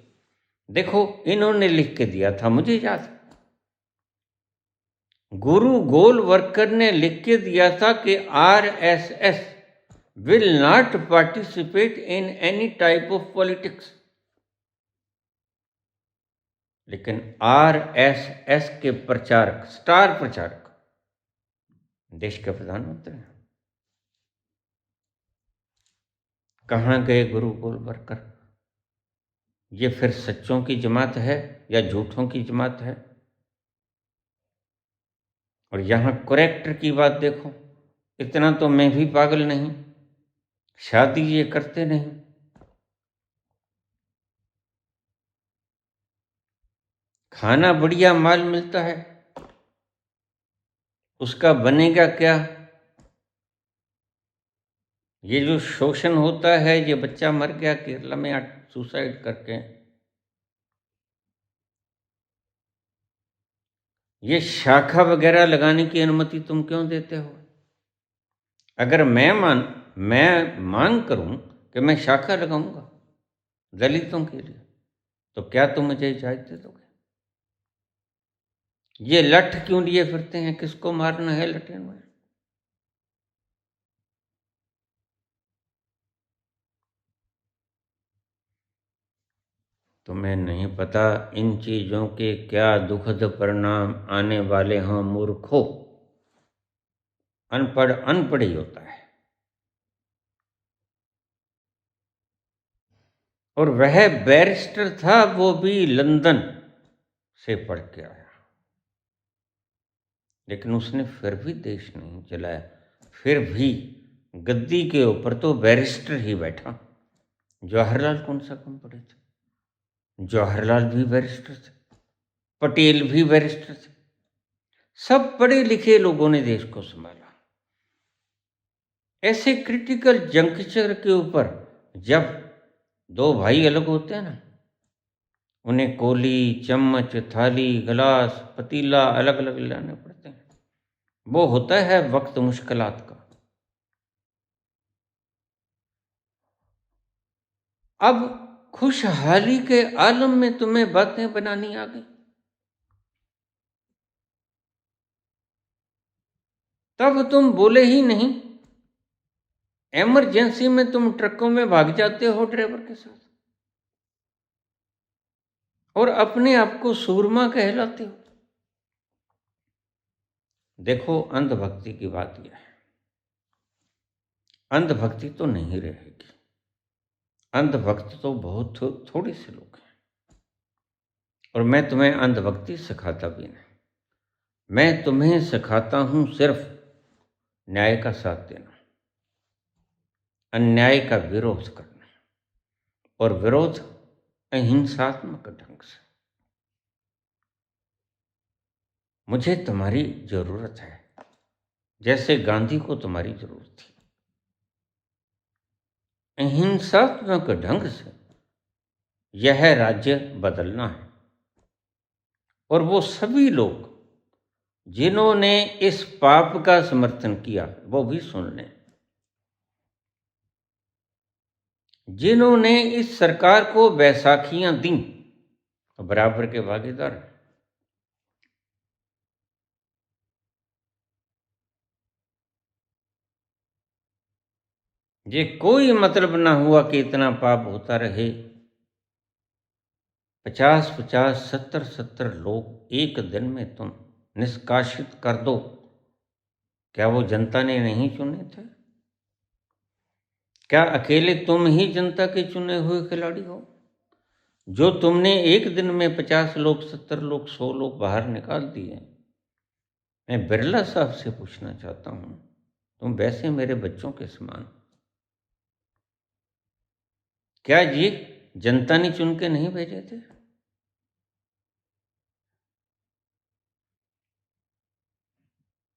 देखो, इन्होंने लिख के दिया था, मुझे याद है, गुरु गोलवरकर ने लिख के दिया था कि RSS will not participate in any type of politics। लेकिन RSS के प्रचारक, स्टार प्रचारक, देश के प्रधानमंत्री हैं। कहां गए गुरु गोलवरकर? ये फिर सच्चों की जमात है या झूठों की जमात है? और यहाँ करेक्टर की बात देखो, इतना तो मैं भी पागल नहीं, शादी ये करते नहीं। खाना बढ़िया माल मिलता है, उसका बनेगा क्या? ये जो शोषण होता है, ये बच्चा मर गया केरला में सुसाइड करके, ये शाखा वगैरह लगाने की अनुमति तुम क्यों देते हो? अगर मैं मांग करूं कि मैं शाखा लगाऊंगा दलितों के लिए, तो क्या तुम मुझे इजाजत दे दोगे? ये लठ क्यों लिए फिरते हैं? किसको मारना है लठेन में? तुम्हें नहीं पता इन चीजों के क्या दुखद परिणाम आने वाले हैं मूर्खों। अनपढ़ अनपढ़ ही होता है। और वह बैरिस्टर था, वो भी लंदन से पढ़ के आया, लेकिन उसने फिर भी देश नहीं चलाया। फिर भी गद्दी के ऊपर तो बैरिस्टर ही बैठा। जवाहरलाल कौन सा कम पढ़े थे? जवाहरलाल भी बैरिस्टर थे, पटेल भी बैरिस्टर थे, सब पढ़े लिखे लोगों ने देश को संभाला। ऐसे क्रिटिकल जंक्चर के ऊपर जब दो भाई अलग होते हैं ना, उन्हें कोली, चम्मच, थाली, गिलास, पतीला अलग अलग लाने पड़ते हैं। वो होता है वक्त मुश्किलात का। अब खुशहाली के आलम में तुम्हें बातें बनानी आ गई, तब तुम बोले ही नहीं। इमरजेंसी में तुम ट्रकों में भाग जाते हो ड्राइवर के साथ, और अपने आप को सूरमा कहलाते हो। देखो, अंधभक्ति की बात यह है, अंधभक्ति तो नहीं रहेगी। अंधभक्त तो बहुत थोड़े से लोग हैं, और मैं तुम्हें अंधभक्ति सिखाता भी नहीं। मैं तुम्हें सिखाता हूं सिर्फ न्याय का साथ देना, अन्याय का विरोध करना, और विरोध अहिंसात्मक ढंग से। मुझे तुम्हारी जरूरत है, जैसे गांधी को तुम्हारी जरूरत थी। अहिंसात्मक ढंग से यह राज्य बदलना है, और वो सभी लोग जिन्होंने इस पाप का समर्थन किया वो भी सुन लें, जिन्होंने इस सरकार को बैसाखियां दी बराबर के भागीदार। ये कोई मतलब ना हुआ कि इतना पाप होता रहे। 50-50, 70-70 लोग एक दिन में तुम निष्कासित कर दो। क्या वो जनता ने नहीं चुने थे? क्या अकेले तुम ही जनता के चुने हुए खिलाड़ी हो? जो तुमने एक दिन में 50 लोग, 70 लोग, 100 लोग बाहर निकाल दिए। मैं बिरला साहब से पूछना चाहता हूं, तुम वैसे मेरे बच्चों के समान, क्या ये जनता ने चुन के नहीं भेजे थे?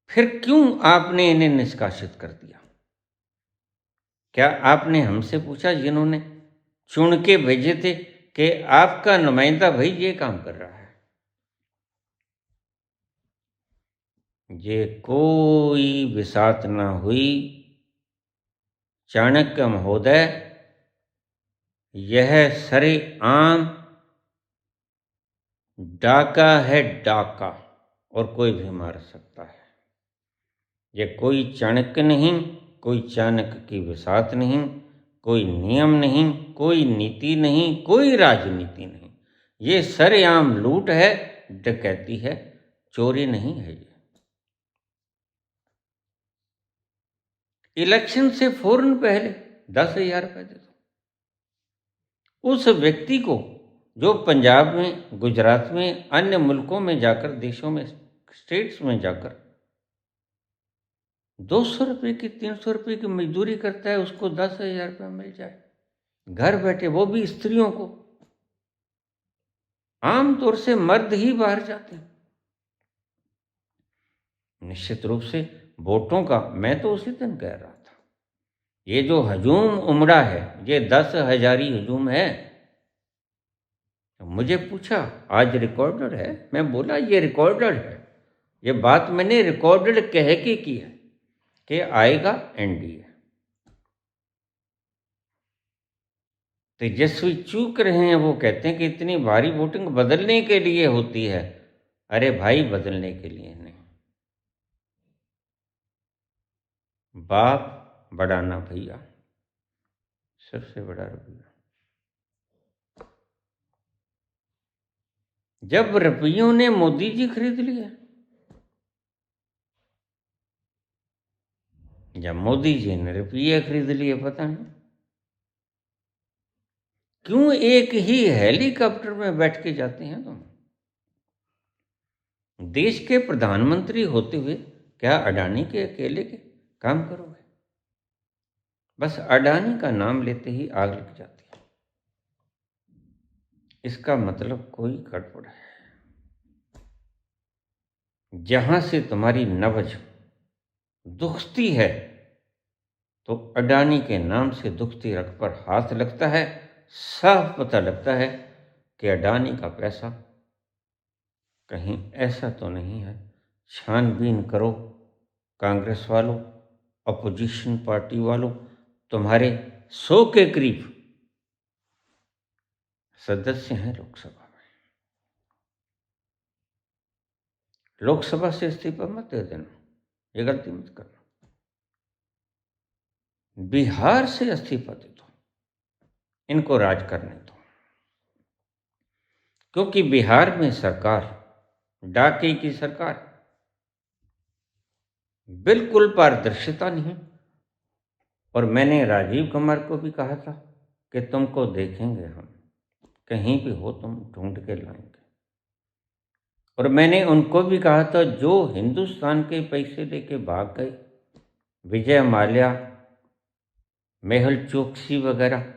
फिर क्यों आपने इन्हें निष्कासित कर दिया? क्या आपने हमसे पूछा, जिन्होंने चुन के भेजे थे, कि आपका नुमाइंदा भाई ये काम कर रहा है? ये कोई बिसात ना हुई चाणक्य महोदय, यह सरेआम डाका है, डाका, और कोई भी मार सकता है। यह कोई चाणक्य नहीं, कोई चाणक्य की बिसात नहीं, कोई नियम नहीं, कोई नीति नहीं, कोई राजनीति नहीं। ये सरेआम लूट है, डकैती है, चोरी नहीं है। ये इलेक्शन से फौरन पहले 10,000 रुपए दे दो उस व्यक्ति को जो पंजाब में, गुजरात में, अन्य मुल्कों में जाकर, देशों में, स्टेट्स में जाकर 200 रुपये की 300 रुपये की मजदूरी करता है, उसको 10,000 रुपये मिल जाए घर बैठे, वो भी स्त्रियों को। आमतौर से मर्द ही बाहर जाते हैं। निश्चित रूप से वोटों का, मैं तो उसी दिन कह रहा था, ये जो हजूम उमड़ा है, ये 10,000 हजूम है। मुझे पूछा, आज रिकॉर्डेड है? मैं बोला ये रिकॉर्डेड है, ये बात मैंने रिकॉर्डेड कह के की है कि आएगा एनडीए। तेजस्वी चूक रहे हैं, वो कहते हैं कि इतनी भारी वोटिंग बदलने के लिए होती है। अरे भाई, बदलने के लिए नहीं, बाप बढ़ाना भैया, सबसे बड़ा रुपया। जब रुपयों ने मोदी जी खरीद लिए, जब मोदी जी ने रुपये खरीद लिए, पता नहीं क्यों एक ही हेलीकॉप्टर में बैठ के जाते हैं तुम। देश के प्रधानमंत्री होते हुए क्या अडानी के अकेले के काम करोगे? बस अडानी का नाम लेते ही आग लग जाती है। इसका मतलब कोई गड़बड़ है। जहां से तुम्हारी नब्ज दुखती है, तो अडानी के नाम से दुखती रग पर हाथ लगता है। साफ पता लगता है कि अडानी का पैसा कहीं ऐसा तो नहीं है। छानबीन करो कांग्रेस वालों, अपोजिशन पार्टी वालों, तुम्हारे 100 के करीब सदस्य हैं लोकसभा में। लोकसभा से इस्तीफा मत दे देना, ये गलती मत करना। बिहार से इस्तीफा दे दो, इनको राज करने दो। क्योंकि बिहार में सरकार डाके की सरकार, बिल्कुल पारदर्शिता नहीं। और मैंने राजीव कुमार को भी कहा था कि तुमको देखेंगे हम, कहीं भी हो तुम ढूंढ के लाएंगे। और मैंने उनको भी कहा था, जो हिंदुस्तान के पैसे लेके भाग गए, विजय माल्या, मेहुल चोकसी वगैरह,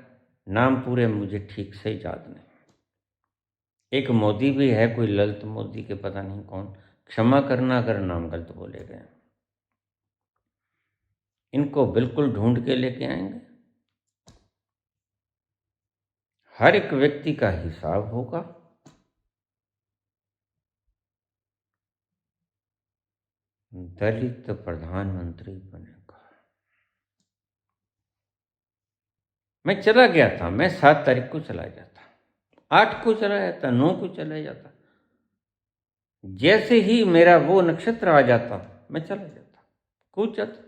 नाम पूरे मुझे ठीक से याद नहीं। एक मोदी भी है, कोई ललित मोदी के पता नहीं कौन, क्षमा करना अगर नाम गलत बोले गए। इनको बिल्कुल ढूंढ के लेके आएंगे। हर एक व्यक्ति का हिसाब होगा। दलित प्रधानमंत्री बनेगा। मैं चला गया था, मैं 7 तारीख को चला जाता, 8 को चला जाता, 9 को चला जाता। जैसे ही मेरा वो नक्षत्र आ जाता, मैं चला जाता, कूद जाता।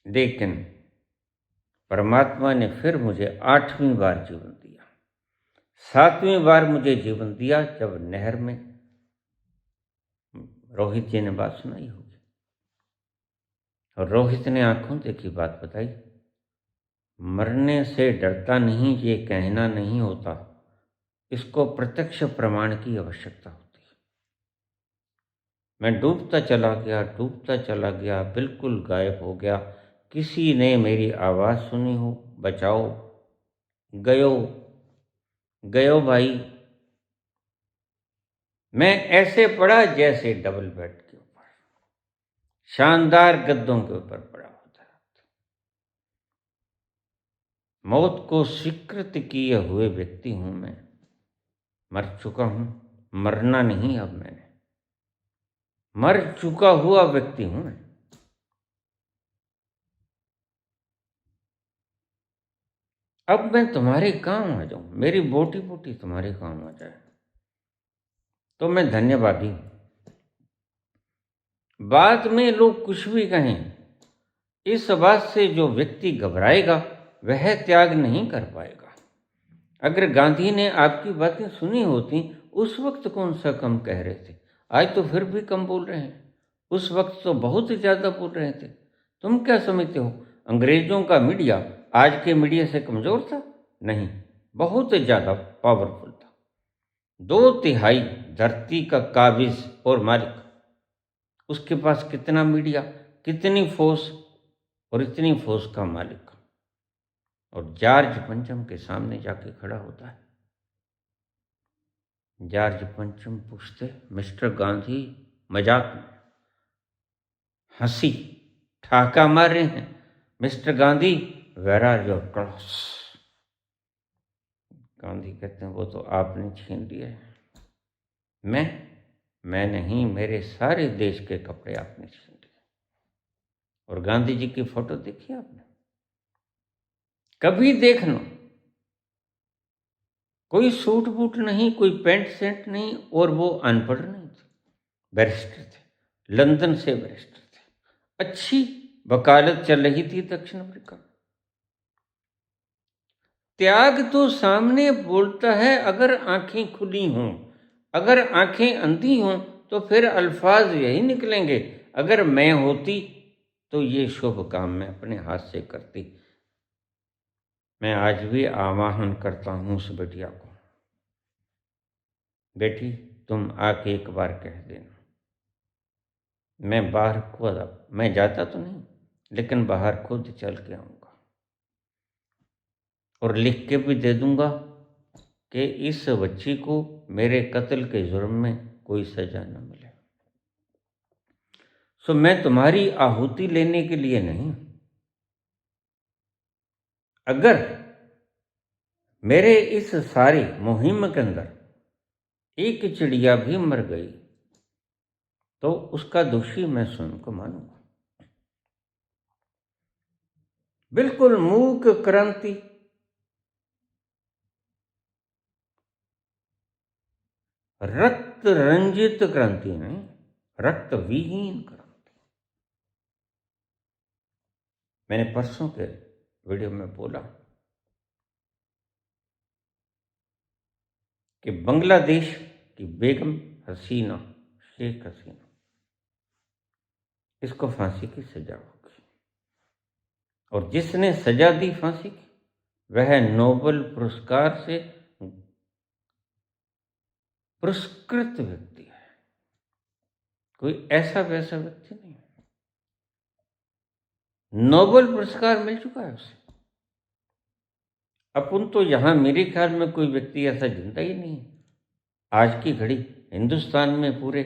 लेकिन परमात्मा ने फिर मुझे 8वीं बार जीवन दिया। 7वीं बार मुझे जीवन दिया जब नहर में, रोहित जी ने बात सुनाई होगी, और रोहित ने आंखों देखी बात बताई। मरने से डरता नहीं, ये कहना नहीं होता, इसको प्रत्यक्ष प्रमाण की आवश्यकता होती है। मैं डूबता चला गया, डूबता चला गया, बिल्कुल गायब हो गया। किसी ने मेरी आवाज़ सुनी हो, बचाओ, गयो गयो भाई। मैं ऐसे पड़ा जैसे डबल बेड के ऊपर, शानदार गद्दों के ऊपर पड़ा होता है। मौत को स्वीकृत किए हुए व्यक्ति हूं मैं, मर चुका हूं, मरना नहीं अब मैंने, मर चुका हुआ व्यक्ति हूं मैं। अब मैं तुम्हारे काम आ जाऊं, मेरी बोटी बोटी तुम्हारे काम आ जाए, तो मैं धन्यवादी हूं। बाद में लोग कुछ भी कहें, इस बात से जो व्यक्ति घबराएगा वह त्याग नहीं कर पाएगा। अगर गांधी ने आपकी बातें सुनी होती, उस वक्त कौन सा कम कह रहे थे, आज तो फिर भी कम बोल रहे हैं, उस वक्त तो बहुत ज़्यादा बोल रहे थे। तुम क्या समझते हो, अंग्रेज़ों का मीडिया आज के मीडिया से कमज़ोर था? नहीं, बहुत ज़्यादा पावरफुल था। 2/3 धरती का काबिज और मालिक उसके पास कितना मीडिया, कितनी फोर्स, और इतनी फोर्स का मालिक, और जॉर्ज पंचम के सामने जाके खड़ा होता है। जॉर्ज पंचम पूछते, मिस्टर गांधी, मजाक में, हंसी ठाका मार रहे हैं, mister Gandhi where are your clothes? Gandhi कहते हैं वो तो आपने छीन लिए हैं। मैं नहीं, मेरे सारे देश के कपड़े आपने छीन लिए। और गांधी जी की फोटो देखी आपने? कभी देखना, कोई सूट बूट नहीं, कोई पैंट शर्ट नहीं, और वो अनपढ़ नहीं थे, बैरिस्टर थे, लंदन से बैरिस्टर थे। अच्छी वकालत चल रही थी दक्षिण अफ्रीका में। त्याग तो सामने बोलता है अगर आंखें खुली हों, अगर आंखें अंधी हों तो फिर अल्फाज यही निकलेंगे, अगर मैं होती तो ये शुभ काम मैं अपने हाथ से करती। मैं आज भी आवाहन करता हूं उस बिटिया को, बेटी तुम आके एक बार कह देना, मैं बाहर खुद, मैं जाता तो नहीं लेकिन बाहर खुद चल के आऊँगा और लिख के भी दे दूँगा कि इस बच्ची को मेरे कत्ल के जुर्म में कोई सज़ा न मिले। सो मैं तुम्हारी आहुति लेने के लिए नहीं, अगर मेरे इस सारी मुहिम के अंदर एक चिड़िया भी मर गई तो उसका दोषी मैं स्वयं को मानूंगा। बिल्कुल मूक क्रांति, रक्त रंजित क्रांति नहीं, रक्त विहीन क्रांति। मैंने परसों के वीडियो में बोला कि बांग्लादेश की बेगम हसीना, शेख हसीना, इसको फांसी की सजा होगी, और जिसने सजा दी फांसी की वह नोबेल पुरस्कार से पुरस्कृत व्यक्ति है, कोई ऐसा वैसा व्यक्ति नहीं। नोबेल पुरस्कार मिल चुका है उसे। अपन तो यहां मेरे ख्याल में कोई व्यक्ति ऐसा जिंदा ही नहीं है आज की घड़ी हिंदुस्तान में पूरे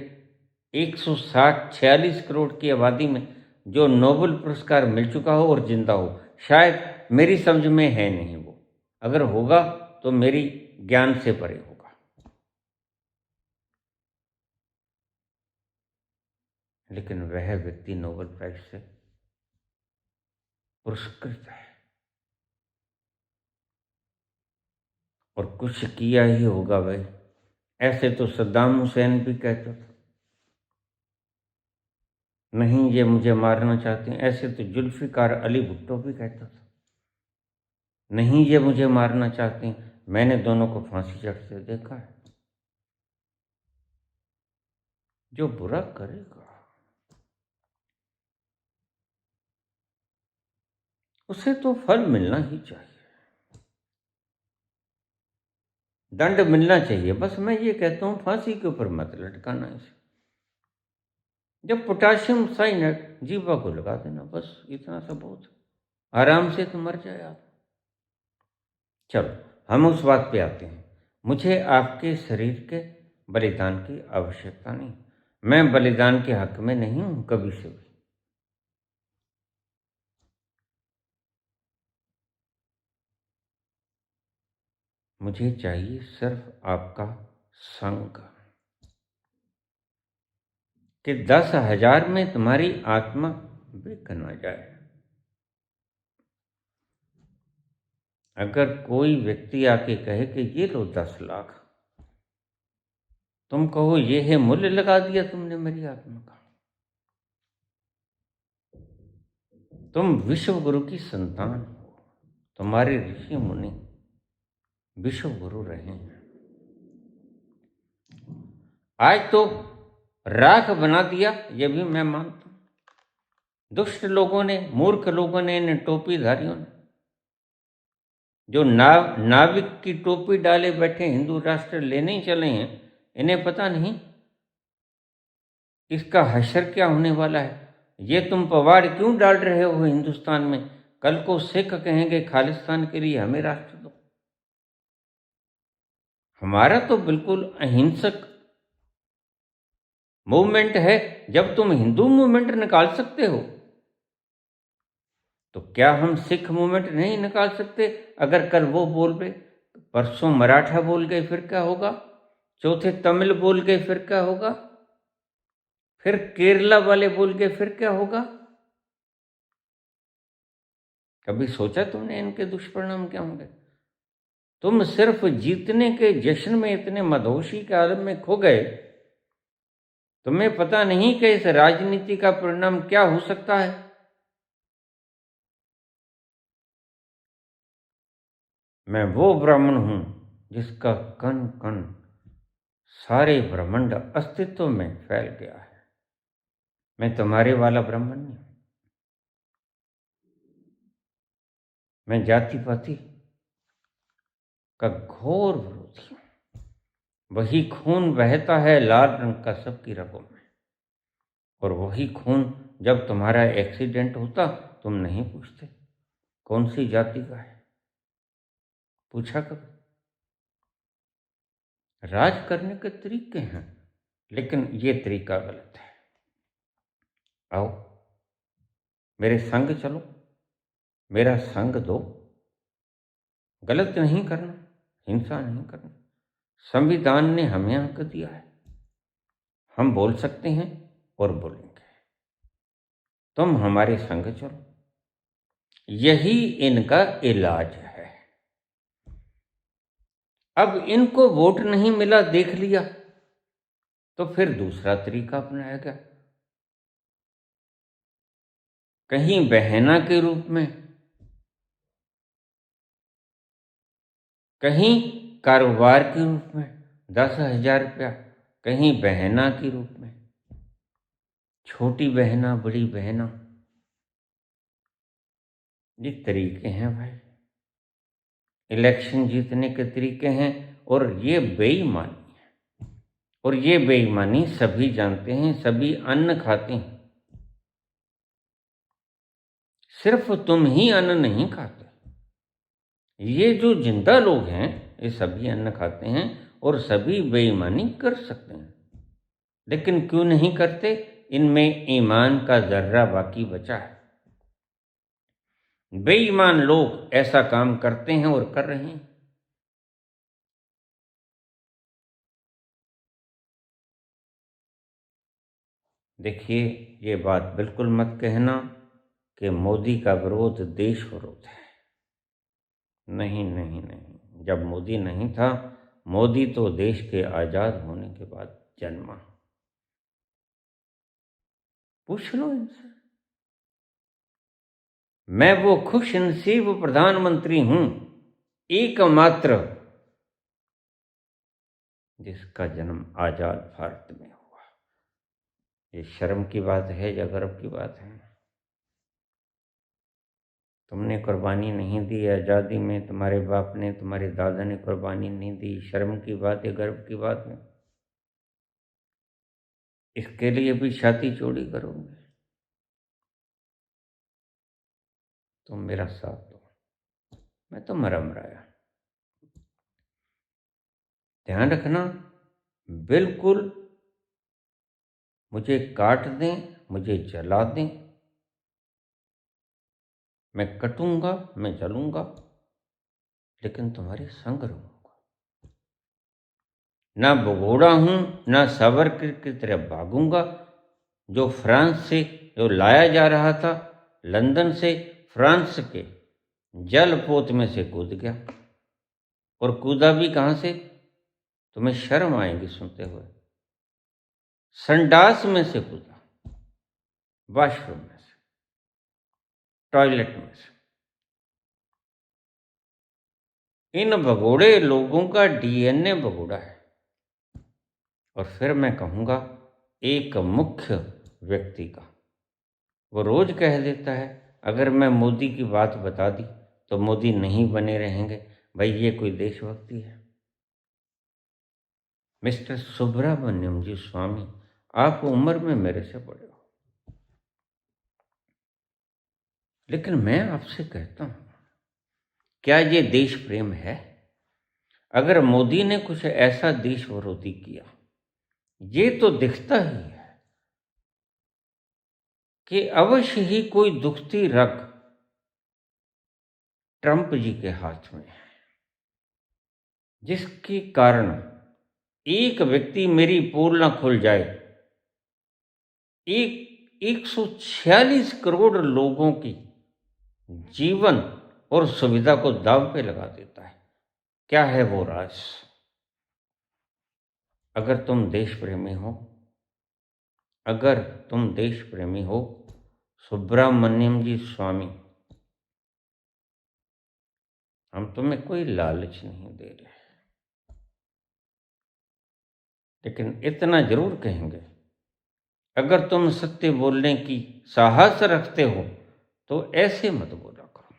160-46 करोड़ की आबादी में जो नोबेल पुरस्कार मिल चुका हो और जिंदा हो। शायद मेरी समझ में है नहीं वो, अगर होगा तो मेरी ज्ञान से परे होगा। लेकिन वह व्यक्ति नोबेल प्राइज से पुरस्कृत है और कुछ किया ही होगा भाई। ऐसे तो सद्दाम हुसैन भी कहता था नहीं ये मुझे मारना चाहते हैं, ऐसे तो जुल्फिकार अली भुट्टो भी कहता था नहीं ये मुझे मारना चाहते हैं। मैंने दोनों को फांसी चढ़ते देखा है। जो बुरा करेगा उसे तो फल मिलना ही चाहिए, दंड मिलना चाहिए। बस मैं ये कहता हूं फांसी के ऊपर मत लटकाना इसे। जब पोटाशियम साइनाइड जीवा को लगा देना, बस इतना सा बहुत, आराम से तो मर जाए आप। चलो हम उस बात पे आते हैं। मुझे आपके शरीर के बलिदान की आवश्यकता नहीं, मैं बलिदान के हक में नहीं हूं कभी से भी। मुझे चाहिए सिर्फ आपका संग, कि 10,000 में तुम्हारी आत्मा बिक न जाए। अगर कोई व्यक्ति आके कहे कि ये लो 10 लाख, तुम कहो ये है मूल्य लगा दिया तुमने मेरी आत्मा का। तुम विश्व गुरु की संतान हो, तुम्हारे ऋषि मुनि विश्व गुरु रहे हैं। आज तो राख बना दिया, ये भी मैं मानता हूं। दुष्ट लोगों ने, मूर्ख लोगों ने, इन टोपीधारियों ने, जो नाविक की टोपी डाले बैठे हिंदू राष्ट्र लेने ही चले हैं, इन्हें पता नहीं इसका हशर क्या होने वाला है? ये तुम पवाड़ क्यों डाल रहे हो हिंदुस्तान में? कल को सिख कहेंगे खालिस्तान के लिए हमें राष्ट्र दो। हमारा तो बिल्कुल अहिंसक मूवमेंट है। जब तुम हिंदू मूवमेंट निकाल सकते हो तो क्या हम सिख मूवमेंट नहीं निकाल सकते? अगर कल वो बोल गए, परसों मराठा बोल गए, फिर क्या होगा? चौथे तमिल बोल गए, फिर क्या होगा? फिर केरला वाले बोल गए, फिर क्या होगा? कभी सोचा तुमने इनके दुष्परिणाम क्या होंगे? तुम सिर्फ जीतने के जश्न में इतने मदहोशी के आलम में खो गए, तुम्हें पता नहीं कि इस राजनीति का परिणाम क्या हो सकता है। मैं वो ब्राह्मण हूं जिसका कण कण सारे ब्रह्मांड अस्तित्व में फैल गया है। मैं तुम्हारे वाला ब्राह्मण नहीं। मैं जाति पाति का घोर विरोधी हूं। वही खून बहता है लाल रंग का सबकी रगों में, और वही खून जब तुम्हारा एक्सीडेंट होता तुम नहीं पूछते कौन सी जाति का है। पूछा कभी? राज करने के तरीके हैं, लेकिन ये तरीका गलत है। आओ मेरे संग चलो, मेरा संग दो। गलत नहीं करना, हिंसा नहीं करना। संविधान ने हमें हक दिया है, हम बोल सकते हैं और बोलेंगे। तुम हमारे संग चलो, यही इनका इलाज है। अब इनको वोट नहीं मिला, देख लिया, तो फिर दूसरा तरीका अपनाया गया। कहीं बहना के रूप में, कहीं कारोबार के रूप में 10,000 रुपया, कहीं बहना के रूप में, छोटी बहना बड़ी बहना। ये तरीके हैं भाई, इलेक्शन जीतने के तरीके हैं। और ये बेईमानी है, और ये बेईमानी सभी जानते हैं, सभी अन्न खाते हैं। सिर्फ तुम ही अन्न नहीं खाते, ये जो जिंदा लोग हैं ये सभी अन्न खाते हैं और सभी बेईमानी कर सकते हैं। लेकिन क्यों नहीं करते? इनमें ईमान का जर्रा बाकी बचा है। बेईमान लोग ऐसा काम करते हैं और कर रहे हैं। देखिए, ये बात बिल्कुल मत कहना कि मोदी का विरोध देश विरोध है। नहीं नहीं नहीं, जब मोदी नहीं था, मोदी तो देश के आज़ाद होने के बाद जन्मा। पूछ लो इनसे। मैं वो खुश नसीब प्रधानमंत्री हूं, एकमात्र, जिसका जन्म आज़ाद भारत में हुआ। ये शर्म की बात है या गर्व की बात है? तुमने कुर्बानी नहीं दी आज़ादी में, तुम्हारे बाप ने, तुम्हारे दादा ने कुर्बानी नहीं दी। शर्म की बात है, गर्व की बात है? इसके लिए भी छाती चौड़ी करोगे? तुम मेरा साथ दो, मैं तो मरम रहा। ध्यान रखना, बिल्कुल मुझे काट दें, मुझे जला दें, मैं कटूंगा, मैं जलूंगा, लेकिन तुम्हारे संग रहूंगा। ना भगोड़ा हूं, ना सावरकर की तरह भागूंगा। जो फ्रांस से जो लाया जा रहा था, लंदन से, फ्रांस के जलपोत में से कूद गया। और कूदा भी कहां से? तुम्हें शर्म आएगी सुनते हुए। संडास में से कूदा, वॉशरूम में से, टॉयलेट में से। इन भगोड़े लोगों का डीएनए भगोड़ा है। और फिर मैं कहूँगा एक मुख्य व्यक्ति का, वो रोज कह देता है अगर मैं मोदी की बात बता दी तो मोदी नहीं बने रहेंगे। भाई ये कोई देशभक्ति है? मिस्टर सुब्रमण्यम जी स्वामी, आप उम्र में मेरे से बड़े हो, लेकिन मैं आपसे कहता हूं, क्या ये देश प्रेम है? अगर मोदी ने कुछ ऐसा देश विरोधी किया, ये तो दिखता ही है कि अवश्य ही कोई दुखती रग ट्रंप जी के हाथ में है, जिसके कारण एक व्यक्ति, मेरी पोल ना खुल जाए, एक 146 करोड़ लोगों की जीवन और सुविधा को दांव पे लगा देता है। क्या है वो राज? अगर तुम देश प्रेमी हो, अगर तुम देश प्रेमी हो, सुब्रमण्यम जी स्वामी, हम तुम्हें कोई लालच नहीं दे रहे, लेकिन इतना जरूर कहेंगे, अगर तुम सत्य बोलने की साहस रखते हो तो ऐसे मत बोला करो।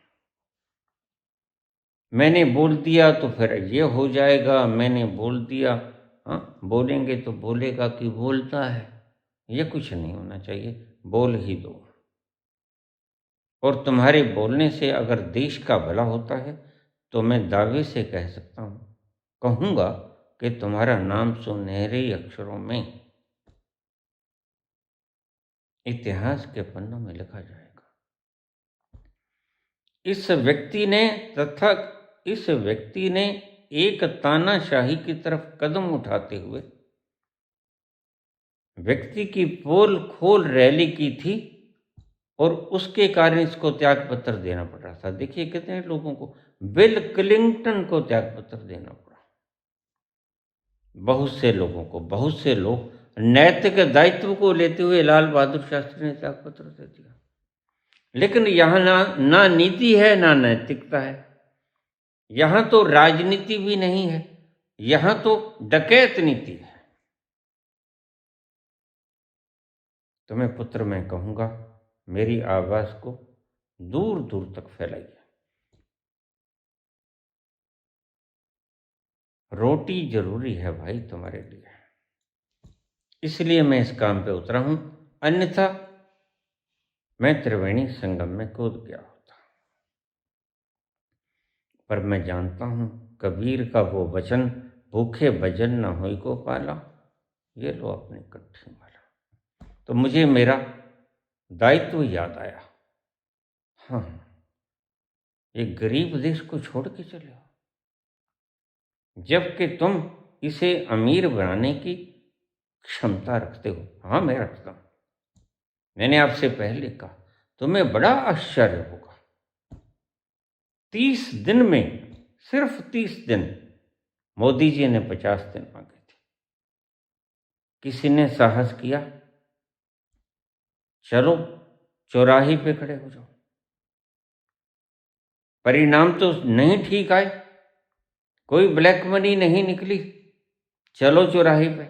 मैंने बोल दिया तो फिर ये हो जाएगा, मैंने बोल दिया, हाँ बोलेंगे तो बोलेगा कि बोलता है, ये कुछ नहीं होना चाहिए, बोल ही दो। और तुम्हारे बोलने से अगर देश का भला होता है तो मैं दावे से कह सकता हूँ, कहूँगा कि तुम्हारा नाम सुनहरे अक्षरों में इतिहास के पन्नों में लिखा जाएगा। इस व्यक्ति ने एक तानाशाही की तरफ कदम उठाते हुए व्यक्ति की पोल खोल रैली की थी और उसके कारण इसको त्याग पत्र देना पड़ रहा था। देखिए कितने लोगों को, बिल क्लिंटन को त्याग पत्र देना पड़ा, बहुत से लोगों को, बहुत से लोग नैतिक दायित्व को लेते हुए लाल बहादुर शास्त्री ने त्याग पत्र दे दिया। लेकिन यहां ना नीति है ना नैतिकता है, यहां तो राजनीति भी नहीं है, यहां तो डकैत नीति है। तुम्हें पुत्र मैं कहूंगा, मेरी आवाज को दूर दूर तक फैलाइए। रोटी जरूरी है भाई तुम्हारे लिए, इसलिए मैं इस काम पे उतरा हूं, अन्यथा मैं त्रिवेणी संगम में कूद गया होता। पर मैं जानता हूं कबीर का वो वचन, भूखे भजन न होई को पाला, ये लो अपनी कट्ठी माला। तो मुझे मेरा दायित्व याद आया। हाँ, ये गरीब देश को छोड़ के चले हो, जबकि तुम इसे अमीर बनाने की क्षमता रखते हो। हाँ मैं रखता हूं, मैंने आपसे पहले कहा, तुम्हें बड़ा आश्चर्य होगा, 30 दिन में, सिर्फ 30 दिन, मोदी जी ने 50 दिन मांगे थे। किसी ने साहस किया, चलो चौराहे पे खड़े हो जाओ, परिणाम तो नहीं ठीक आए, कोई ब्लैक मनी नहीं निकली, चलो चौराहे पे,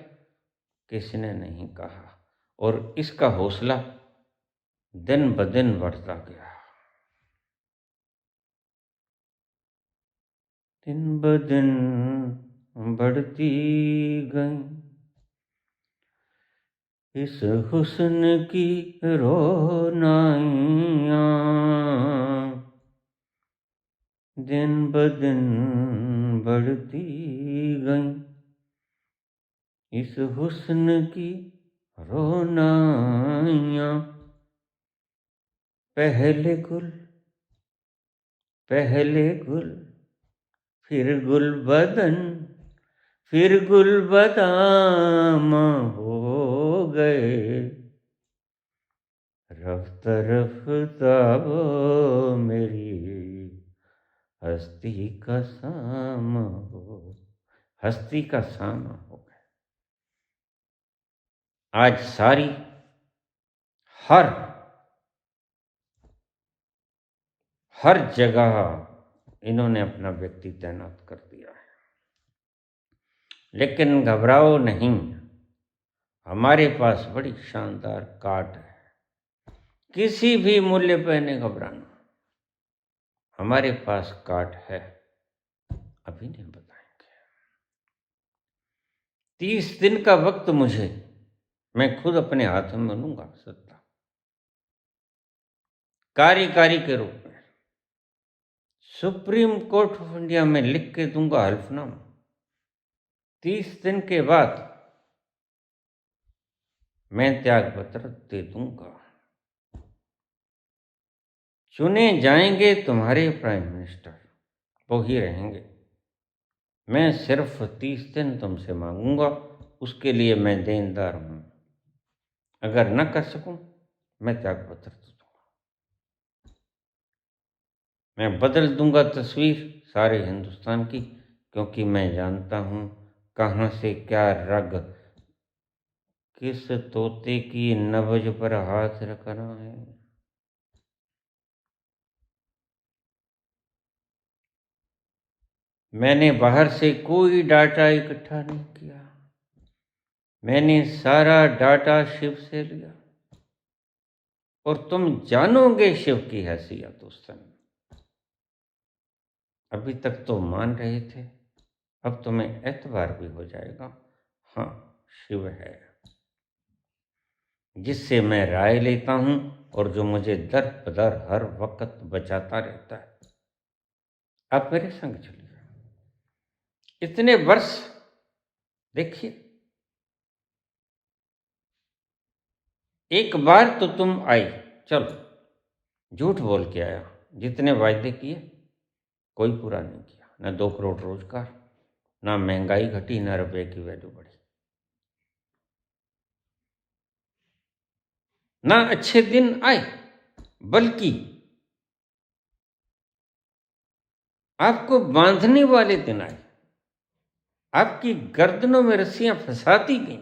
किसी ने नहीं कहा। और इसका हौसला दिन ब दिन बढ़ता गया, दिन ब दिन बढ़ती गई इस हुस्न की रोनाइयाँ, दिन ब दिन बढ़ती गई इस हुस्न की रोनाइयाँ। पहले गुल फिर गुल बदन, फिर गुल बदाम हो गए, रफ्ता रफ्ता वो मेरी हस्ती का सामा हो, हस्ती का सामा हो गया। आज सारी हर जगह इन्होंने अपना व्यक्ति तैनात कर दिया है। लेकिन घबराओ नहीं, हमारे पास बड़ी शानदार काट है, किसी भी मूल्य पर नहीं घबराना, हमारे पास काट है, अभी नहीं बताएंगे। 30 दिन का वक्त मुझे मैं खुद अपने हाथ में लूंगा सत्ता, कार्यकारी के रूप में। सुप्रीम कोर्ट ऑफ इंडिया में लिख के दूंगा हल्फनामा। 30 दिन के बाद मैं त्याग पत्र दे दूंगा। चुने जाएंगे तुम्हारे प्राइम मिनिस्टर, वो ही रहेंगे। मैं सिर्फ 30 दिन तुमसे मांगूंगा, उसके लिए मैं देनदार हूं। अगर न कर सकूं, मैं त्याग पत्र दे दूंगा। मैं बदल दूंगा तस्वीर सारे हिंदुस्तान की, क्योंकि मैं जानता हूं कहां से क्या रग किस तोते की नब्ज पर हाथ रखना है। मैंने बाहर से कोई डाटा इकट्ठा नहीं किया, मैंने सारा डाटा शिव से लिया। और तुम जानोगे शिव की हैसियत उस समय। अभी तक तो मान रहे थे, अब तुम्हें एतबार भी हो जाएगा। हाँ, शिव है जिससे मैं राय लेता हूं और जो मुझे दर बदर हर वक्त बचाता रहता है। आप मेरे संग चलिए। इतने वर्ष देखिए, एक बार तो तुम आई, चलो झूठ बोल के आया, जितने वायदे किए कोई पूरा नहीं किया। न 2 करोड़ रोजगार, ना महंगाई घटी, ना रुपए की वैल्यू बढ़ी, ना अच्छे दिन आए, बल्कि आपको बांधने वाले दिन आए। आपकी गर्दनों में रस्सियां फंसाती गई।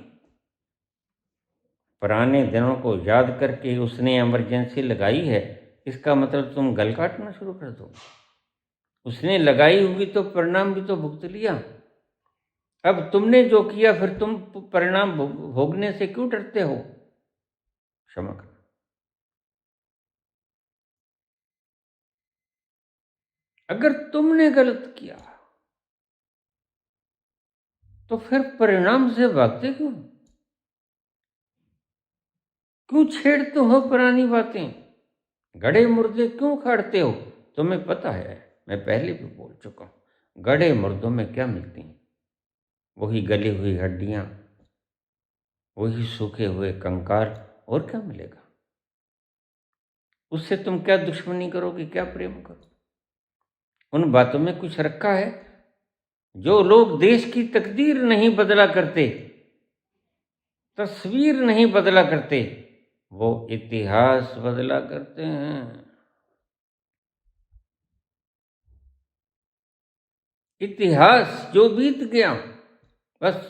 पुराने दिनों को याद करके उसने इमरजेंसी लगाई है, इसका मतलब तुम गल काटना शुरू कर दो। उसने लगाई होगी तो परिणाम भी तो भुगत लिया। अब तुमने जो किया, फिर तुम परिणाम भोगने से क्यों डरते हो? क्षमा करना। अगर तुमने गलत किया तो फिर परिणाम से भागते क्यों? क्यों छेड़ते हो पुरानी बातें? गड़े मुर्दे क्यों खाड़ते हो? तुम्हें पता है, मैं पहले भी बोल चुका हूं, गड़े मुर्दों में क्या मिलती हैं? वही गली हुई हड्डियां, वही सूखे हुए कंकाल, और क्या मिलेगा? उससे तुम क्या दुश्मनी करोगे, क्या प्रेम करोगे? उन बातों में कुछ रखा है? जो लोग देश की तकदीर नहीं बदला करते, तस्वीर नहीं बदला करते, वो इतिहास बदला करते हैं। इतिहास जो बीत गया बस।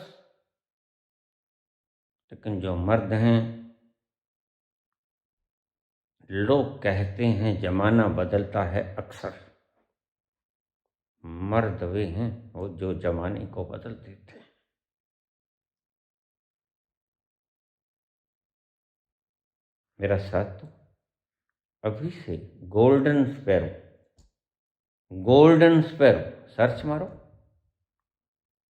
लेकिन जो मर्द हैं, लोग कहते हैं जमाना बदलता है अक्सर। मर्द वे हैं वो जो जमाने को बदल देते हैं। मेरा साथ दो, अभी से golden sparrow, golden sparrow search मारो,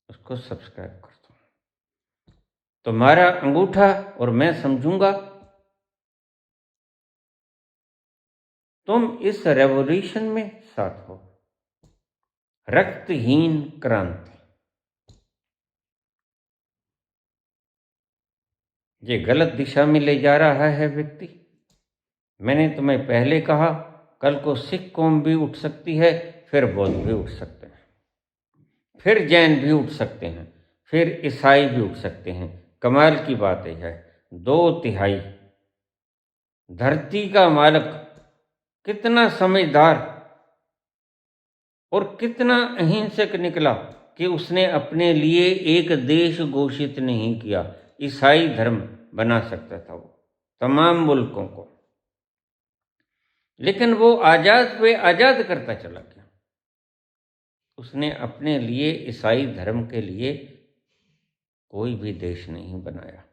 उसको सब्सक्राइब कर दो। तुम्हारा अंगूठा और मैं समझूंगा तुम इस रेवोल्यूशन में साथ हो। रक्तहीन क्रांति। ये गलत दिशा में ले जा रहा है व्यक्ति। मैंने तुम्हें पहले कहा, कल को सिख कौम भी उठ सकती है, फिर बौद्ध भी उठ सकते हैं, फिर जैन भी उठ सकते हैं, फिर ईसाई भी उठ सकते हैं। कमाल की बात यह है, 2/3 धरती का मालिक कितना समझदार और कितना अहिंसक निकला कि उसने अपने लिए एक देश घोषित नहीं किया। ईसाई धर्म बना सकता था वो तमाम मुल्कों को, लेकिन वो आजाद पे आजाद करता चला गया। उसने अपने लिए, ईसाई धर्म के लिए, कोई भी देश नहीं बनाया।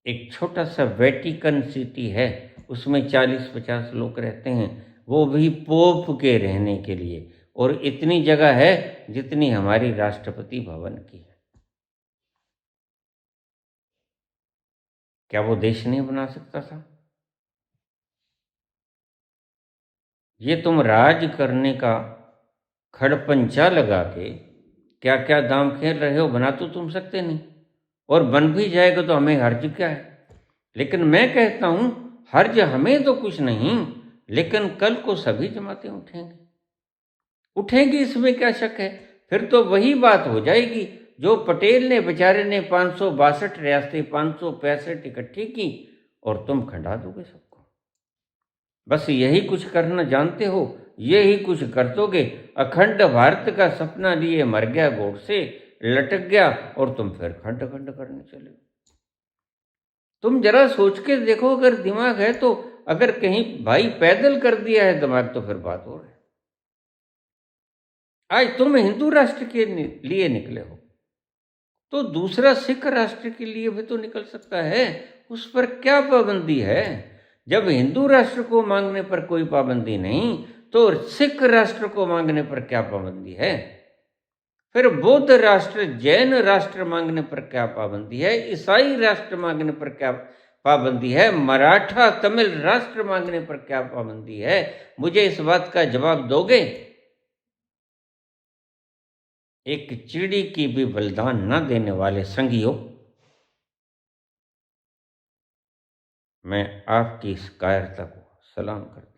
एक छोटा सा वेटिकन सिटी है, उसमें 40-50 लोग रहते हैं, वो भी पोप के रहने के लिए। और इतनी जगह है जितनी हमारी राष्ट्रपति भवन की है। क्या वो देश नहीं बना सकता था? ये तुम राज करने का खड़पंचा लगा के क्या क्या दाम खेल रहे हो, बना तो तुम सकते नहीं, और बन भी जाएगा तो हमें हर्ज क्या है? लेकिन मैं कहता हूं हर्ज हमें तो कुछ नहीं, लेकिन कल को सभी जमातें उठेंगी, उठेंगी, इसमें क्या शक है? फिर तो वही बात हो जाएगी जो पटेल ने बेचारे ने 562 रियासतें 565 इकट्ठी की, और तुम खंडा दोगे सबको। बस यही कुछ करना जानते हो, यही कुछ कर दोगे। अखंड भारत का सपना लिए मर गया गोडसे, लटक गया, और तुम फिर खंड खंड करने चले। तुम जरा सोच के देखो, अगर दिमाग है तो, अगर कहीं भाई पैदल कर दिया है दिमाग तो फिर बात हो रही। आज तुम हिंदू राष्ट्र के लिए निकले हो, तो दूसरा सिख राष्ट्र के लिए भी तो निकल सकता है, उस पर क्या पाबंदी है? जब हिंदू राष्ट्र को मांगने पर कोई पाबंदी नहीं, तो सिख राष्ट्र को मांगने पर क्या पाबंदी है? फिर बौद्ध राष्ट्र, जैन राष्ट्र मांगने पर क्या पाबंदी है? ईसाई राष्ट्र मांगने पर क्या पाबंदी है? मराठा तमिल राष्ट्र मांगने पर क्या पाबंदी है? मुझे इस बात का जवाब दोगे? एक चिड़ी की भी बलिदान न देने वाले संगियों, मैं आपकी इस कायरता को सलाम करता हूं।